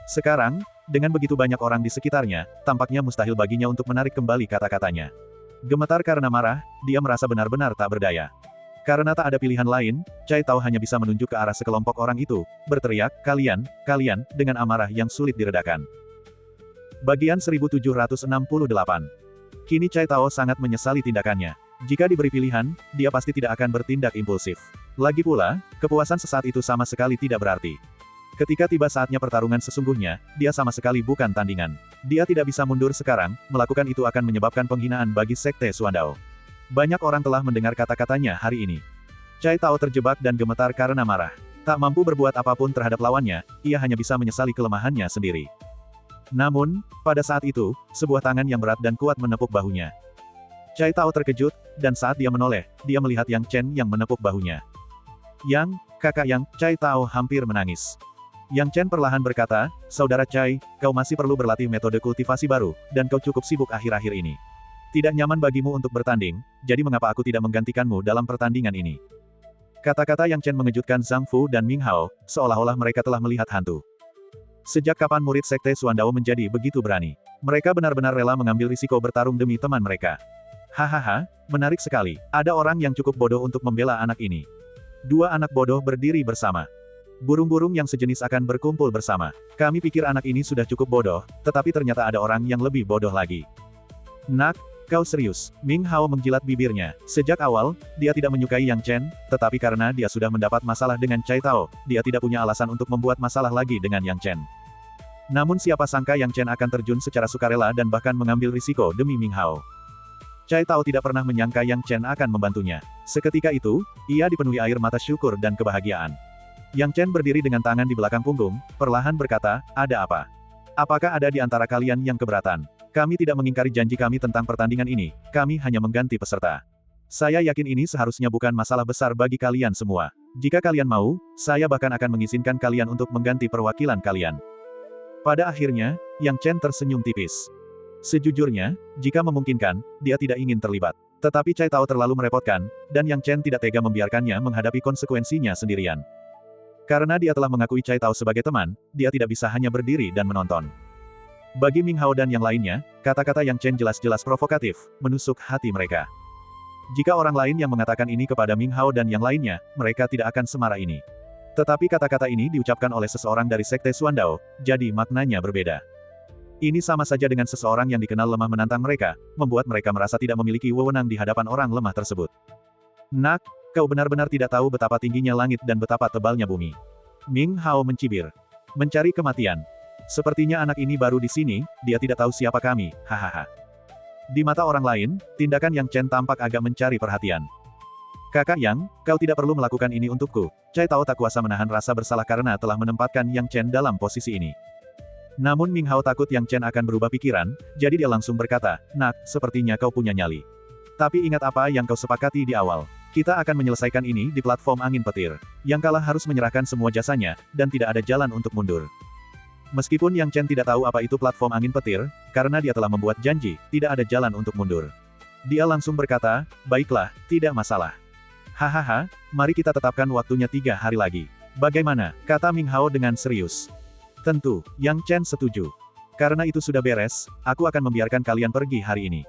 Sekarang, dengan begitu banyak orang di sekitarnya, tampaknya mustahil baginya untuk menarik kembali kata-katanya. Gemetar karena marah, dia merasa benar-benar tak berdaya. Karena tak ada pilihan lain, Cai Tao hanya bisa menunjuk ke arah sekelompok orang itu, berteriak, kalian, dengan amarah yang sulit diredakan. Bagian 1768. Kini Cai Tao sangat menyesali tindakannya. Jika diberi pilihan, dia pasti tidak akan bertindak impulsif. Lagi pula, kepuasan sesaat itu sama sekali tidak berarti. Ketika tiba saatnya pertarungan sesungguhnya, dia sama sekali bukan tandingan. Dia tidak bisa mundur sekarang, melakukan itu akan menyebabkan penghinaan bagi Sekte Suandao. Banyak orang telah mendengar kata-katanya hari ini. Cai Tao terjebak dan gemetar karena marah. Tak mampu berbuat apapun terhadap lawannya, ia hanya bisa menyesali kelemahannya sendiri. Namun, pada saat itu, sebuah tangan yang berat dan kuat menepuk bahunya. Cai Tao terkejut, dan saat dia menoleh, dia melihat Yang Chen yang menepuk bahunya. Kakak Yang, Cai Tao hampir menangis. Yang Chen perlahan berkata, Saudara Cai, kau masih perlu berlatih metode kultivasi baru, dan kau cukup sibuk akhir-akhir ini. Tidak nyaman bagimu untuk bertanding, jadi mengapa aku tidak menggantikanmu dalam pertandingan ini? Kata-kata Yang Chen mengejutkan Zhang Fu dan Ming Hao, seolah-olah mereka telah melihat hantu. Sejak kapan murid Sekte Suandao menjadi begitu berani? Mereka benar-benar rela mengambil risiko bertarung demi teman mereka. Hahaha, menarik sekali. Ada orang yang cukup bodoh untuk membela anak ini. Dua anak bodoh berdiri bersama. Burung-burung yang sejenis akan berkumpul bersama. Kami pikir anak ini sudah cukup bodoh, tetapi ternyata ada orang yang lebih bodoh lagi. Nak, kau serius? Ming Hao menjilat bibirnya. Sejak awal, dia tidak menyukai Yang Chen, tetapi karena dia sudah mendapat masalah dengan Cai Tao, dia tidak punya alasan untuk membuat masalah lagi dengan Yang Chen. Namun siapa sangka Yang Chen akan terjun secara sukarela dan bahkan mengambil risiko demi Ming Hao. Cai Tao tidak pernah menyangka Yang Chen akan membantunya. Seketika itu, ia dipenuhi air mata syukur dan kebahagiaan. Yang Chen berdiri dengan tangan di belakang punggung, perlahan berkata, ada apa? Apakah ada di antara kalian yang keberatan? Kami tidak mengingkari janji kami tentang pertandingan ini, kami hanya mengganti peserta. Saya yakin ini seharusnya bukan masalah besar bagi kalian semua. Jika kalian mau, saya bahkan akan mengizinkan kalian untuk mengganti perwakilan kalian. Pada akhirnya, Yang Chen tersenyum tipis. Sejujurnya, jika memungkinkan, dia tidak ingin terlibat. Tetapi Cai Tao terlalu merepotkan, dan Yang Chen tidak tega membiarkannya menghadapi konsekuensinya sendirian. Karena dia telah mengakui Cai Tao sebagai teman, dia tidak bisa hanya berdiri dan menonton. Bagi Ming Hao dan yang lainnya, kata-kata Yang Chen jelas-jelas provokatif, menusuk hati mereka. Jika orang lain yang mengatakan ini kepada Ming Hao dan yang lainnya, mereka tidak akan semarah ini. Tetapi kata-kata ini diucapkan oleh seseorang dari Sekte Suandao, jadi maknanya berbeda. Ini sama saja dengan seseorang yang dikenal lemah menantang mereka, membuat mereka merasa tidak memiliki wewenang di hadapan orang lemah tersebut. Nak, kau benar-benar tidak tahu betapa tingginya langit dan betapa tebalnya bumi. Ming Hao mencibir. Mencari kematian. Sepertinya anak ini baru di sini, dia tidak tahu siapa kami, hahaha. Di mata orang lain, tindakan Yang Chen tampak agak mencari perhatian. Kakak Yang, kau tidak perlu melakukan ini untukku. Cai Tao tak kuasa menahan rasa bersalah karena telah menempatkan Yang Chen dalam posisi ini. Namun Ming Hao takut Yang Chen akan berubah pikiran, jadi dia langsung berkata, Nak, sepertinya kau punya nyali. Tapi ingat apa yang kau sepakati di awal. Kita akan menyelesaikan ini di platform angin petir. Yang kalah harus menyerahkan semua jasanya, dan tidak ada jalan untuk mundur. Meskipun Yang Chen tidak tahu apa itu platform angin petir, karena dia telah membuat janji, tidak ada jalan untuk mundur. Dia langsung berkata, baiklah, tidak masalah. Hahaha, mari kita tetapkan waktunya 3 hari lagi. Bagaimana, kata Ming Hao dengan serius. Tentu, Yang Chen setuju. Karena itu sudah beres, aku akan membiarkan kalian pergi hari ini.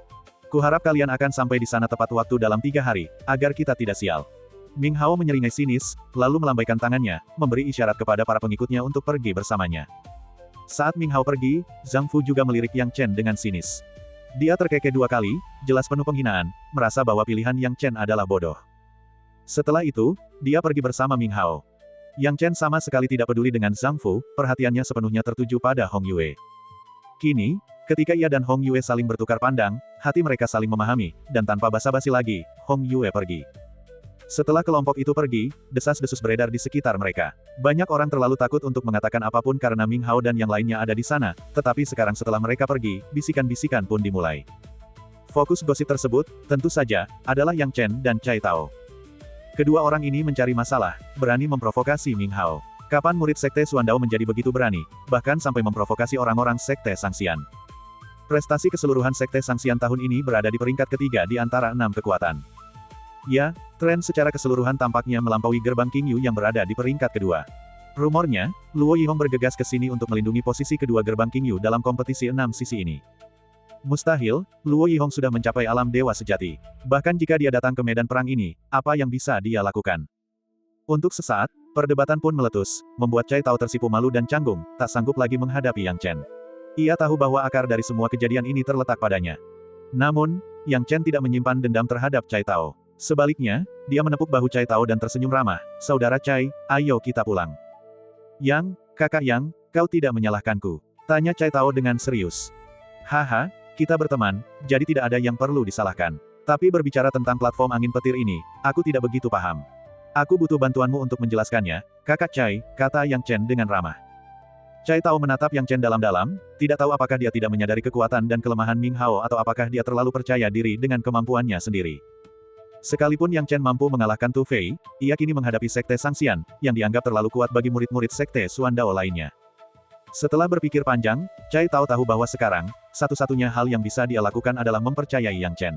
Kuharap kalian akan sampai di sana tepat waktu dalam 3 hari, agar kita tidak sial. Ming Hao menyeringai sinis, lalu melambaikan tangannya, memberi isyarat kepada para pengikutnya untuk pergi bersamanya. Saat Ming Hao pergi, Zhang Fu juga melirik Yang Chen dengan sinis. Dia terkekeh 2 kali, jelas penuh penghinaan, merasa bahwa pilihan Yang Chen adalah bodoh. Setelah itu, dia pergi bersama Ming Hao. Yang Chen sama sekali tidak peduli dengan Zhang Fu, perhatiannya sepenuhnya tertuju pada Hong Yue. Kini, ketika ia dan Hong Yue saling bertukar pandang, hati mereka saling memahami, dan tanpa basa-basi lagi, Hong Yue pergi. Setelah kelompok itu pergi, desas-desus beredar di sekitar mereka. Banyak orang terlalu takut untuk mengatakan apapun karena Ming Hao dan yang lainnya ada di sana, tetapi sekarang setelah mereka pergi, bisikan-bisikan pun dimulai. Fokus gosip tersebut, tentu saja, adalah Yang Chen dan Cai Tao. Kedua orang ini mencari masalah, berani memprovokasi Ming Hao. Kapan murid Sekte Suandao menjadi begitu berani, bahkan sampai memprovokasi orang-orang Sekte Sangxian? Prestasi keseluruhan Sekte Sangxian tahun ini berada di peringkat ketiga di antara 6 kekuatan. Ya, tren secara keseluruhan tampaknya melampaui gerbang King Yu yang berada di peringkat kedua. Rumornya, Luo Yihong bergegas ke sini untuk melindungi posisi kedua gerbang King Yu dalam kompetisi 6 sisi ini. Mustahil, Luo Yihong sudah mencapai alam dewa sejati. Bahkan jika dia datang ke medan perang ini, apa yang bisa dia lakukan? Untuk sesaat, perdebatan pun meletus, membuat Cai Tao tersipu malu dan canggung, tak sanggup lagi menghadapi Yang Chen. Ia tahu bahwa akar dari semua kejadian ini terletak padanya. Namun, Yang Chen tidak menyimpan dendam terhadap Cai Tao. Sebaliknya, dia menepuk bahu Cai Tao dan tersenyum ramah, "Saudara Cai, ayo kita pulang." "Yang, kakak Yang, kau tidak menyalahkanku?" tanya Cai Tao dengan serius. "Haha, kita berteman, jadi tidak ada yang perlu disalahkan. Tapi berbicara tentang platform angin petir ini, aku tidak begitu paham. Aku butuh bantuanmu untuk menjelaskannya, kakak Cai," kata Yang Chen dengan ramah. Cai Tao menatap Yang Chen dalam-dalam, tidak tahu apakah dia tidak menyadari kekuatan dan kelemahan Ming Hao atau apakah dia terlalu percaya diri dengan kemampuannya sendiri. Sekalipun Yang Chen mampu mengalahkan Tu Fei, ia kini menghadapi Sekte Sangxian, yang dianggap terlalu kuat bagi murid-murid Sekte Suandao lainnya. Setelah berpikir panjang, Cai Tao tahu bahwa sekarang, satu-satunya hal yang bisa dia lakukan adalah mempercayai Yang Chen.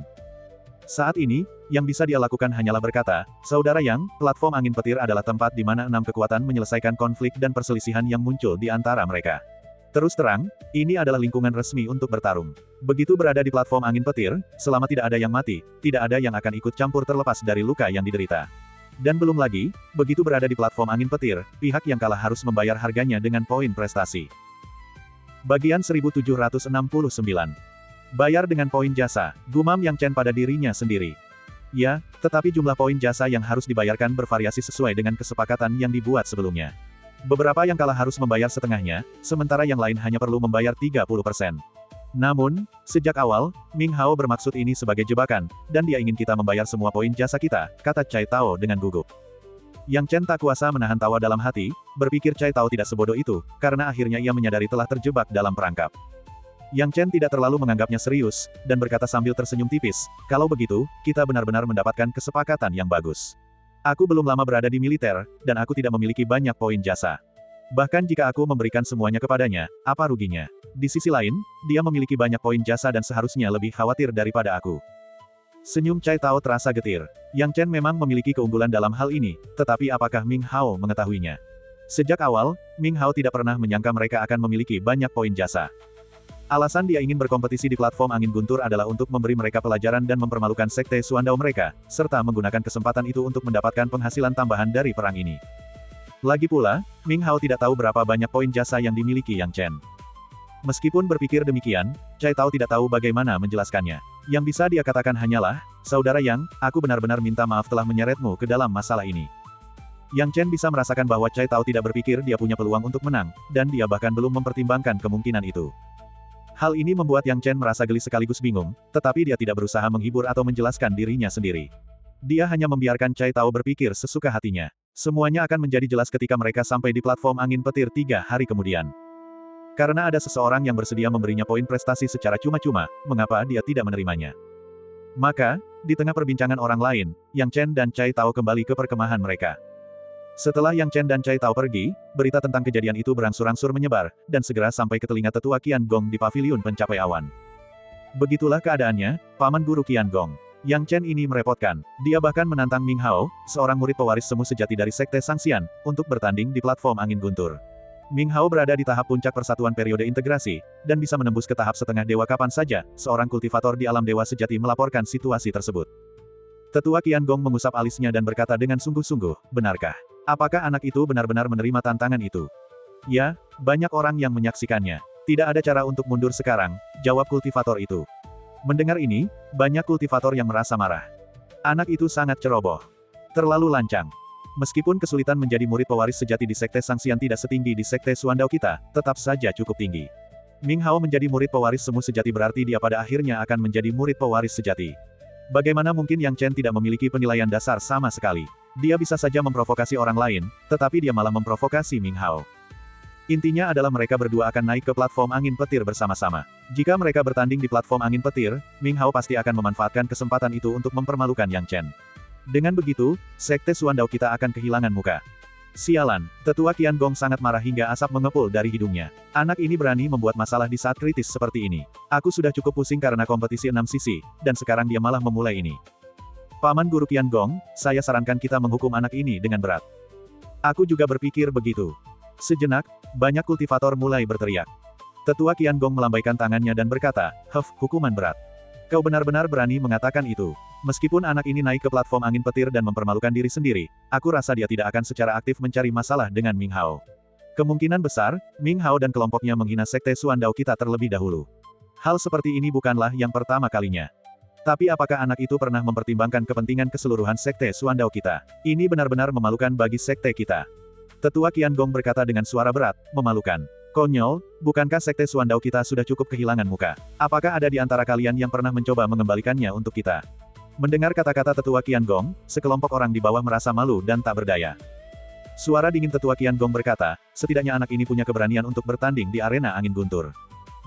Saat ini, yang bisa dia lakukan hanyalah berkata, "Saudara Yang, platform angin petir adalah tempat di mana 6 kekuatan menyelesaikan konflik dan perselisihan yang muncul di antara mereka. Terus terang, ini adalah lingkungan resmi untuk bertarung. Begitu berada di platform angin petir, selama tidak ada yang mati, tidak ada yang akan ikut campur terlepas dari luka yang diderita. Dan belum lagi, begitu berada di platform angin petir, pihak yang kalah harus membayar harganya dengan poin prestasi." Bagian 1769. Bayar dengan poin jasa, gumam Yang Chen pada dirinya sendiri. Ya, tetapi jumlah poin jasa yang harus dibayarkan bervariasi sesuai dengan kesepakatan yang dibuat sebelumnya. Beberapa yang kalah harus membayar setengahnya, sementara yang lain hanya perlu membayar 30%. Namun, sejak awal, Ming Hao bermaksud ini sebagai jebakan, dan dia ingin kita membayar semua poin jasa kita, kata Cai Tao dengan gugup. Yang Chen tak kuasa menahan tawa dalam hati, berpikir Cai Tao tidak sebodoh itu, karena akhirnya ia menyadari telah terjebak dalam perangkap. Yang Chen tidak terlalu menganggapnya serius, dan berkata sambil tersenyum tipis, "Kalau begitu, kita benar-benar mendapatkan kesepakatan yang bagus. Aku belum lama berada di militer, dan aku tidak memiliki banyak poin jasa. Bahkan jika aku memberikan semuanya kepadanya, apa ruginya? Di sisi lain, dia memiliki banyak poin jasa dan seharusnya lebih khawatir daripada aku." Senyum Cai Tao terasa getir. Yang Chen memang memiliki keunggulan dalam hal ini, tetapi apakah Ming Hao mengetahuinya? Sejak awal, Ming Hao tidak pernah menyangka mereka akan memiliki banyak poin jasa. Alasan dia ingin berkompetisi di platform angin guntur adalah untuk memberi mereka pelajaran dan mempermalukan Sekte Suandao mereka, serta menggunakan kesempatan itu untuk mendapatkan penghasilan tambahan dari perang ini. Lagi pula, Ming Hao tidak tahu berapa banyak poin jasa yang dimiliki Yang Chen. Meskipun berpikir demikian, Cai Tao tidak tahu bagaimana menjelaskannya. Yang bisa dia katakan hanyalah, "Saudara Yang, aku benar-benar minta maaf telah menyeretmu ke dalam masalah ini." Yang Chen bisa merasakan bahwa Cai Tao tidak berpikir dia punya peluang untuk menang, dan dia bahkan belum mempertimbangkan kemungkinan itu. Hal ini membuat Yang Chen merasa geli sekaligus bingung, tetapi dia tidak berusaha menghibur atau menjelaskan dirinya sendiri. Dia hanya membiarkan Cai Tao berpikir sesuka hatinya. Semuanya akan menjadi jelas ketika mereka sampai di platform angin petir 3 hari kemudian. Karena ada seseorang yang bersedia memberinya poin prestasi secara cuma-cuma, mengapa dia tidak menerimanya? Maka, di tengah perbincangan orang lain, Yang Chen dan Cai Tao kembali ke perkemahan mereka. Setelah Yang Chen dan Cai Tao pergi, berita tentang kejadian itu berangsur-angsur menyebar, dan segera sampai ke telinga tetua Qian Gong di paviliun pencapai awan. Begitulah keadaannya, Paman Guru Qiangong. Yang Chen ini merepotkan. Dia bahkan menantang Ming Hao, seorang murid pewaris semu sejati dari Sekte Sangxian, untuk bertanding di platform angin guntur. Ming Hao berada di tahap puncak persatuan periode integrasi, dan bisa menembus ke tahap setengah dewa kapan saja. Seorang kultivator di alam dewa sejati melaporkan situasi tersebut. Tetua Qiangong mengusap alisnya dan berkata dengan sungguh-sungguh, benarkah? Apakah anak itu benar-benar menerima tantangan itu? Ya, banyak orang yang menyaksikannya. Tidak ada cara untuk mundur sekarang, jawab kultivator itu. Mendengar ini, banyak kultivator yang merasa marah. Anak itu sangat ceroboh. Terlalu lancang. Meskipun kesulitan menjadi murid pewaris sejati di Sekte Sangxian tidak setinggi di Sekte Suandao kita, tetap saja cukup tinggi. Ming Hao menjadi murid pewaris semu sejati berarti dia pada akhirnya akan menjadi murid pewaris sejati. Bagaimana mungkin Yang Chen tidak memiliki penilaian dasar sama sekali? Dia bisa saja memprovokasi orang lain, tetapi dia malah memprovokasi Ming Hao. Intinya adalah mereka berdua akan naik ke platform angin petir bersama-sama. Jika mereka bertanding di platform angin petir, Ming Hao pasti akan memanfaatkan kesempatan itu untuk mempermalukan Yang Chen. Dengan begitu, Sekte Suandao kita akan kehilangan muka. Sialan, Tetua Qiangong sangat marah hingga asap mengepul dari hidungnya. Anak ini berani membuat masalah di saat kritis seperti ini. Aku sudah cukup pusing karena kompetisi 6 sisi, dan sekarang dia malah memulai ini. Paman Guru Qiangong, saya sarankan kita menghukum anak ini dengan berat. Aku juga berpikir begitu. Sejenak, banyak kultivator mulai berteriak. Tetua Qiangong melambaikan tangannya dan berkata, hukuman berat. Kau benar-benar berani mengatakan itu. Meskipun anak ini naik ke platform angin petir dan mempermalukan diri sendiri, aku rasa dia tidak akan secara aktif mencari masalah dengan Ming Hao. Kemungkinan besar, Ming Hao dan kelompoknya menghina Sekte Suandao kita terlebih dahulu. Hal seperti ini bukanlah yang pertama kalinya. Tapi apakah anak itu pernah mempertimbangkan kepentingan keseluruhan Sekte Suandao kita? Ini benar-benar memalukan bagi Sekte kita. Tetua Qiangong berkata dengan suara berat, memalukan. Konyol, bukankah Sekte Suandao kita sudah cukup kehilangan muka? Apakah ada di antara kalian yang pernah mencoba mengembalikannya untuk kita? Mendengar kata-kata Tetua Qiangong, sekelompok orang di bawah merasa malu dan tak berdaya. Suara dingin Tetua Qiangong berkata, setidaknya anak ini punya keberanian untuk bertanding di arena angin guntur.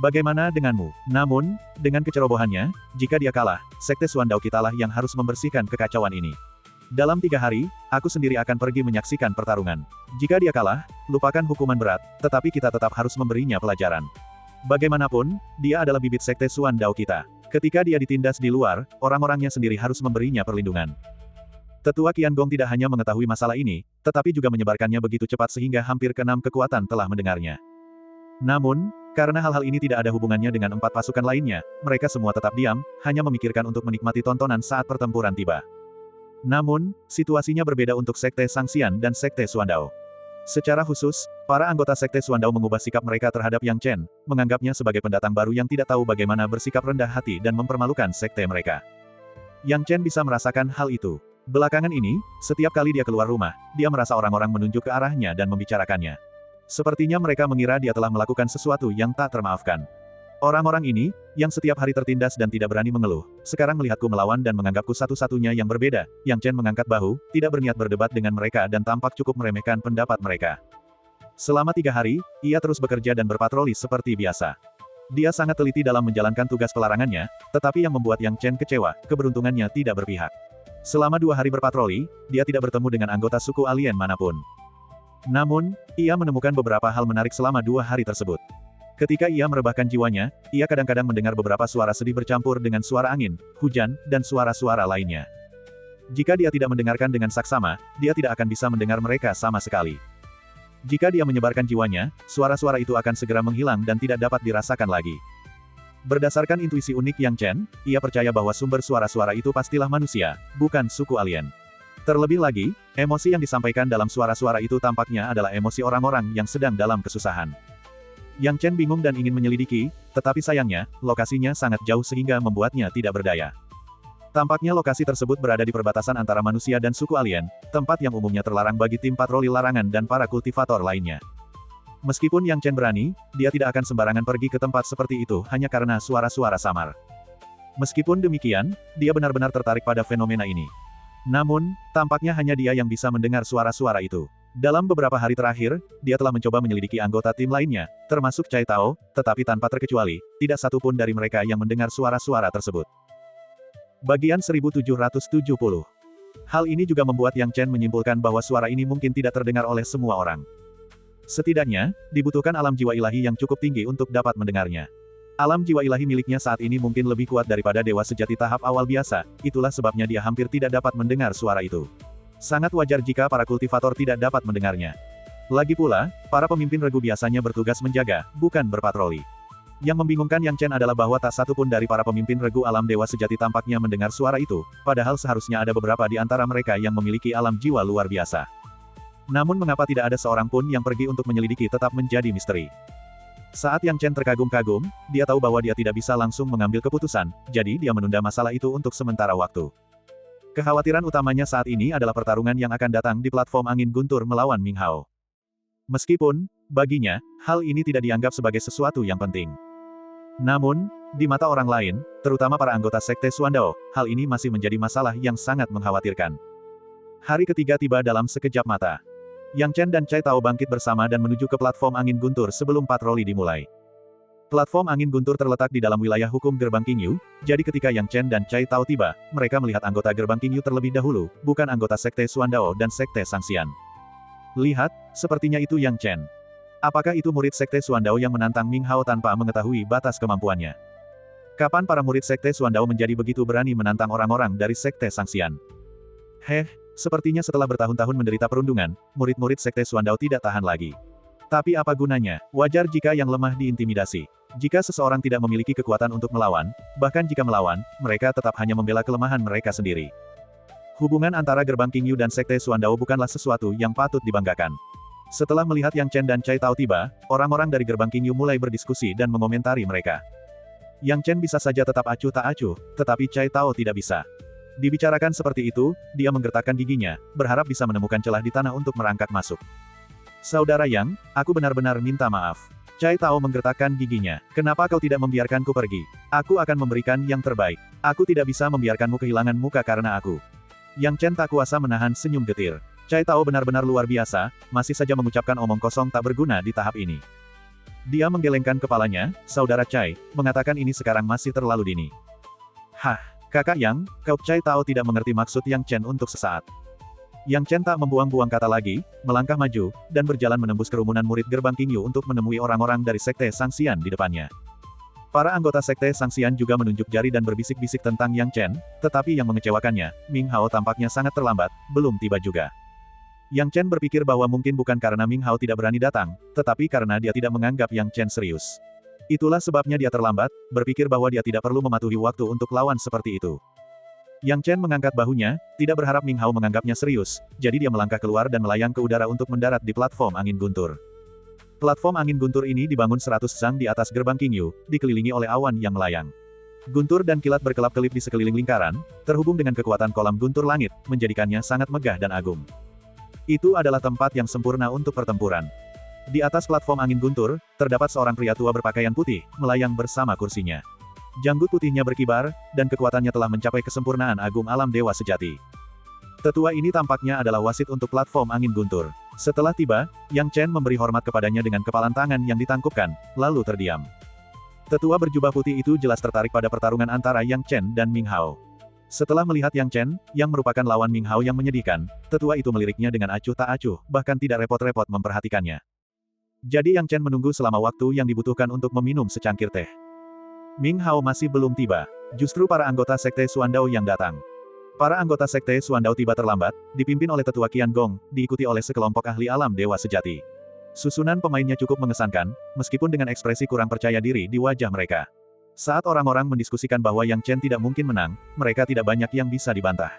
Bagaimana denganmu? Namun, dengan kecerobohannya, jika dia kalah, Sekte Suandao kitalah yang harus membersihkan kekacauan ini. Dalam 3 hari, aku sendiri akan pergi menyaksikan pertarungan. Jika dia kalah, lupakan hukuman berat, tetapi kita tetap harus memberinya pelajaran. Bagaimanapun, dia adalah bibit Sekte Suandao kita. Ketika dia ditindas di luar, orang-orangnya sendiri harus memberinya perlindungan. Tetua Qiangong tidak hanya mengetahui masalah ini, tetapi juga menyebarkannya begitu cepat sehingga hampir ke-6 kekuatan telah mendengarnya. Namun, karena hal-hal ini tidak ada hubungannya dengan 4 pasukan lainnya, mereka semua tetap diam, hanya memikirkan untuk menikmati tontonan saat pertempuran tiba. Namun, situasinya berbeda untuk Sekte Sangxian dan Sekte Suandao. Secara khusus, para anggota Sekte Suandao mengubah sikap mereka terhadap Yang Chen, menganggapnya sebagai pendatang baru yang tidak tahu bagaimana bersikap rendah hati dan mempermalukan sekte mereka. Yang Chen bisa merasakan hal itu. Belakangan ini, setiap kali dia keluar rumah, dia merasa orang-orang menunjuk ke arahnya dan membicarakannya. Sepertinya mereka mengira dia telah melakukan sesuatu yang tak termaafkan. Orang-orang ini, yang setiap hari tertindas dan tidak berani mengeluh, sekarang melihatku melawan dan menganggapku satu-satunya yang berbeda. Yang Chen mengangkat bahu, tidak berniat berdebat dengan mereka dan tampak cukup meremehkan pendapat mereka. Selama 3 hari, ia terus bekerja dan berpatroli seperti biasa. Dia sangat teliti dalam menjalankan tugas pelarangannya, tetapi yang membuat Yang Chen kecewa, keberuntungannya tidak berpihak. Selama 2 hari berpatroli, dia tidak bertemu dengan anggota suku alien manapun. Namun, ia menemukan beberapa hal menarik selama 2 hari tersebut. Ketika ia merebahkan jiwanya, ia kadang-kadang mendengar beberapa suara sedih bercampur dengan suara angin, hujan, dan suara-suara lainnya. Jika dia tidak mendengarkan dengan saksama, dia tidak akan bisa mendengar mereka sama sekali. Jika dia menyebarkan jiwanya, suara-suara itu akan segera menghilang dan tidak dapat dirasakan lagi. Berdasarkan intuisi unik Yang Chen, ia percaya bahwa sumber suara-suara itu pastilah manusia, bukan suku alien. Terlebih lagi, emosi yang disampaikan dalam suara-suara itu tampaknya adalah emosi orang-orang yang sedang dalam kesusahan. Yang Chen bingung dan ingin menyelidiki, tetapi sayangnya, lokasinya sangat jauh sehingga membuatnya tidak berdaya. Tampaknya lokasi tersebut berada di perbatasan antara manusia dan suku alien, tempat yang umumnya terlarang bagi tim patroli larangan dan para kultivator lainnya. Meskipun Yang Chen berani, dia tidak akan sembarangan pergi ke tempat seperti itu hanya karena suara-suara samar. Meskipun demikian, dia benar-benar tertarik pada fenomena ini. Namun, tampaknya hanya dia yang bisa mendengar suara-suara itu. Dalam beberapa hari terakhir, dia telah mencoba menyelidiki anggota tim lainnya, termasuk Cai Tao, tetapi tanpa terkecuali, tidak satu pun dari mereka yang mendengar suara-suara tersebut. Bagian 1770. Hal ini juga membuat Yang Chen menyimpulkan bahwa suara ini mungkin tidak terdengar oleh semua orang. Setidaknya, dibutuhkan alam jiwa ilahi yang cukup tinggi untuk dapat mendengarnya. Alam jiwa ilahi miliknya saat ini mungkin lebih kuat daripada dewa sejati tahap awal biasa, itulah sebabnya dia hampir tidak dapat mendengar suara itu. Sangat wajar jika para kultivator tidak dapat mendengarnya. Lagi pula, para pemimpin regu biasanya bertugas menjaga, bukan berpatroli. Yang membingungkan Yang Chen adalah bahwa tak satu pun dari para pemimpin regu alam dewa sejati tampaknya mendengar suara itu, padahal seharusnya ada beberapa di antara mereka yang memiliki alam jiwa luar biasa. Namun mengapa tidak ada seorang pun yang pergi untuk menyelidiki tetap menjadi misteri. Saat Yang Chen terkagum-kagum, dia tahu bahwa dia tidak bisa langsung mengambil keputusan, jadi dia menunda masalah itu untuk sementara waktu. Kekhawatiran utamanya saat ini adalah pertarungan yang akan datang di platform angin guntur melawan Ming Hao. Meskipun, baginya, hal ini tidak dianggap sebagai sesuatu yang penting. Namun, di mata orang lain, terutama para anggota Sekte Xuandao, hal ini masih menjadi masalah yang sangat mengkhawatirkan. Hari ketiga tiba dalam sekejap mata. Yang Chen dan Cai Tao bangkit bersama dan menuju ke platform angin guntur sebelum patroli dimulai. Platform angin guntur terletak di dalam wilayah hukum Gerbang Qingyu, jadi ketika Yang Chen dan Cai Tao tiba, mereka melihat anggota Gerbang Qingyu terlebih dahulu, bukan anggota Sekte Xuandao dan Sekte Sangxian. Lihat, sepertinya itu Yang Chen. Apakah itu murid Sekte Xuandao yang menantang Ming Hao tanpa mengetahui batas kemampuannya? Kapan para murid Sekte Xuandao menjadi begitu berani menantang orang-orang dari Sekte Sangxian? Sepertinya setelah bertahun-tahun menderita perundungan, murid-murid Sekte Xuandao tidak tahan lagi. Tapi apa gunanya? Wajar jika yang lemah diintimidasi. Jika seseorang tidak memiliki kekuatan untuk melawan, bahkan jika melawan, mereka tetap hanya membela kelemahan mereka sendiri. Hubungan antara Gerbang Qingyu dan Sekte Xuandao bukanlah sesuatu yang patut dibanggakan. Setelah melihat Yang Chen dan Cai Tao tiba, orang-orang dari Gerbang Qingyu mulai berdiskusi dan mengomentari mereka. Yang Chen bisa saja tetap acuh tak acuh, tetapi Cai Tao tidak bisa. Dibicarakan seperti itu, dia menggertakkan giginya, berharap bisa menemukan celah di tanah untuk merangkak masuk. Saudara Yang, aku benar-benar minta maaf. Cai Tao menggertakkan giginya. Kenapa kau tidak membiarkanku pergi? Aku akan memberikan yang terbaik. Aku tidak bisa membiarkanmu kehilangan muka karena aku. Yang Chen tak kuasa menahan senyum getir. Cai Tao benar-benar luar biasa, masih saja mengucapkan omong kosong tak berguna di tahap ini. Dia menggelengkan kepalanya, saudara Cai, mengatakan ini sekarang masih terlalu dini. Kakak Yang, kau Cai Tao tidak mengerti maksud Yang Chen untuk sesaat. Yang Chen tak membuang-buang kata lagi, melangkah maju, dan berjalan menembus kerumunan murid Gerbang Qingyu untuk menemui orang-orang dari Sekte Sangxian di depannya. Para anggota Sekte Sangxian juga menunjuk jari dan berbisik-bisik tentang Yang Chen, tetapi yang mengecewakannya, Ming Hao tampaknya sangat terlambat, belum tiba juga. Yang Chen berpikir bahwa mungkin bukan karena Ming Hao tidak berani datang, tetapi karena dia tidak menganggap Yang Chen serius. Itulah sebabnya dia terlambat, berpikir bahwa dia tidak perlu mematuhi waktu untuk lawan seperti itu. Yang Chen mengangkat bahunya, tidak berharap Ming Hao menganggapnya serius, jadi dia melangkah keluar dan melayang ke udara untuk mendarat di platform angin guntur. Platform angin guntur ini dibangun 100 zang di atas Gerbang Qingyu, dikelilingi oleh awan yang melayang. Guntur dan kilat berkelap-kelip di sekeliling lingkaran, terhubung dengan kekuatan kolam guntur langit, menjadikannya sangat megah dan agung. Itu adalah tempat yang sempurna untuk pertempuran. Di atas platform angin guntur, terdapat seorang pria tua berpakaian putih, melayang bersama kursinya. Janggut putihnya berkibar, dan kekuatannya telah mencapai kesempurnaan agung alam dewa sejati. Tetua ini tampaknya adalah wasit untuk platform angin guntur. Setelah tiba, Yang Chen memberi hormat kepadanya dengan kepalan tangan yang ditangkupkan, lalu terdiam. Tetua berjubah putih itu jelas tertarik pada pertarungan antara Yang Chen dan Ming Hao. Setelah melihat Yang Chen, yang merupakan lawan Ming Hao yang menyedihkan, tetua itu meliriknya dengan acuh tak acuh, bahkan tidak repot-repot memperhatikannya. Jadi Yang Chen menunggu selama waktu yang dibutuhkan untuk meminum secangkir teh. Ming Hao masih belum tiba. Justru para anggota Sekte Xuandao yang datang. Para anggota Sekte Xuandao tiba terlambat, dipimpin oleh tetua Qian Gong, diikuti oleh sekelompok ahli alam dewa sejati. Susunan pemainnya cukup mengesankan, meskipun dengan ekspresi kurang percaya diri di wajah mereka. Saat orang-orang mendiskusikan bahwa Yang Chen tidak mungkin menang, mereka tidak banyak yang bisa dibantah.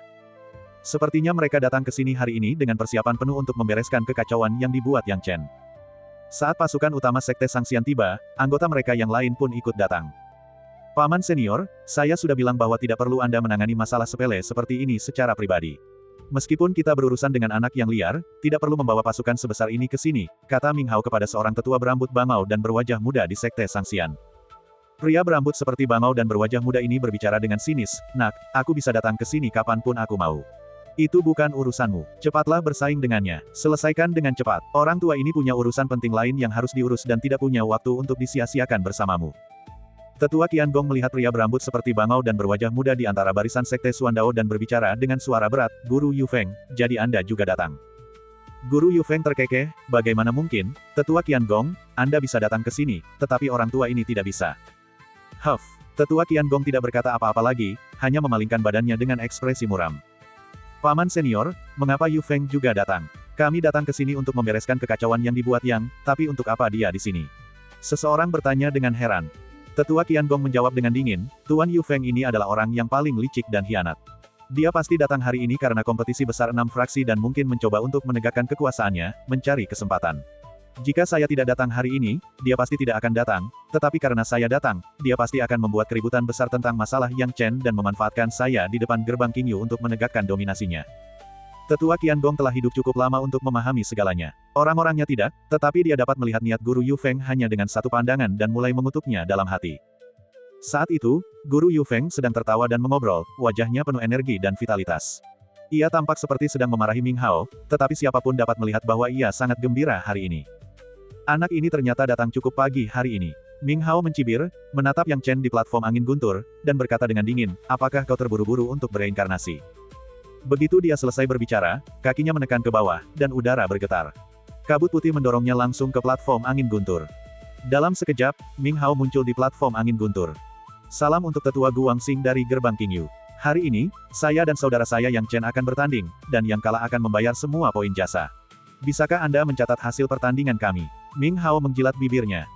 Sepertinya mereka datang ke sini hari ini dengan persiapan penuh untuk membereskan kekacauan yang dibuat Yang Chen. Saat pasukan utama Sekte Sangxian tiba, anggota mereka yang lain pun ikut datang. Paman senior, saya sudah bilang bahwa tidak perlu Anda menangani masalah sepele seperti ini secara pribadi. Meskipun kita berurusan dengan anak yang liar, tidak perlu membawa pasukan sebesar ini ke sini, kata Ming Hao kepada seorang tetua berambut bangau dan berwajah muda di Sekte Sangxian. Pria berambut seperti bangau dan berwajah muda ini berbicara dengan sinis, "Nak, aku bisa datang ke sini kapanpun aku mau. Itu bukan urusanmu. Cepatlah bersaing dengannya. Selesaikan dengan cepat. Orang tua ini punya urusan penting lain yang harus diurus dan tidak punya waktu untuk disia-siakan bersamamu." Tetua Qian Gong melihat pria berambut seperti bangau dan berwajah muda di antara barisan Sekte Xuandao dan berbicara dengan suara berat, "Guru Yu Feng, jadi Anda juga datang?" Guru Yu Feng terkekeh, "Bagaimana mungkin, Tetua Qian Gong, Anda bisa datang ke sini, tetapi orang tua ini tidak bisa." Huff, tetua Qian Gong tidak berkata apa-apa lagi, hanya memalingkan badannya dengan ekspresi muram. Paman senior, mengapa Yu Feng juga datang? Kami datang ke sini untuk membereskan kekacauan yang dibuat Yang, tapi untuk apa dia di sini? Seseorang bertanya dengan heran. Tetua Qian Gong menjawab dengan dingin, Tuan Yu Feng ini adalah orang yang paling licik dan hianat. Dia pasti datang hari ini karena kompetisi besar 6 fraksi dan mungkin mencoba untuk menegakkan kekuasaannya, mencari kesempatan. Jika saya tidak datang hari ini, dia pasti tidak akan datang, tetapi karena saya datang, dia pasti akan membuat keributan besar tentang masalah Yang Chen dan memanfaatkan saya di depan gerbang Qingyu untuk menegakkan dominasinya. Tetua Qian Gong telah hidup cukup lama untuk memahami segalanya. Orang-orangnya tidak, tetapi dia dapat melihat niat guru Yu Feng hanya dengan satu pandangan dan mulai mengutuknya dalam hati. Saat itu, guru Yu Feng sedang tertawa dan mengobrol, wajahnya penuh energi dan vitalitas. Ia tampak seperti sedang memarahi Ming Hao, tetapi siapapun dapat melihat bahwa ia sangat gembira hari ini. Anak ini ternyata datang cukup pagi hari ini. Ming Hao mencibir, menatap Yang Chen di platform angin guntur, dan berkata dengan dingin, apakah kau terburu-buru untuk bereinkarnasi? Begitu dia selesai berbicara, kakinya menekan ke bawah, dan udara bergetar. Kabut putih mendorongnya langsung ke platform angin guntur. Dalam sekejap, Ming Hao muncul di platform angin guntur. Salam untuk tetua Guangxing dari gerbang Qingyu. Hari ini, saya dan saudara saya Yang Chen akan bertanding, dan yang kalah akan membayar semua poin jasa. Bisakah Anda mencatat hasil pertandingan kami? Ming Hao menjilat bibirnya.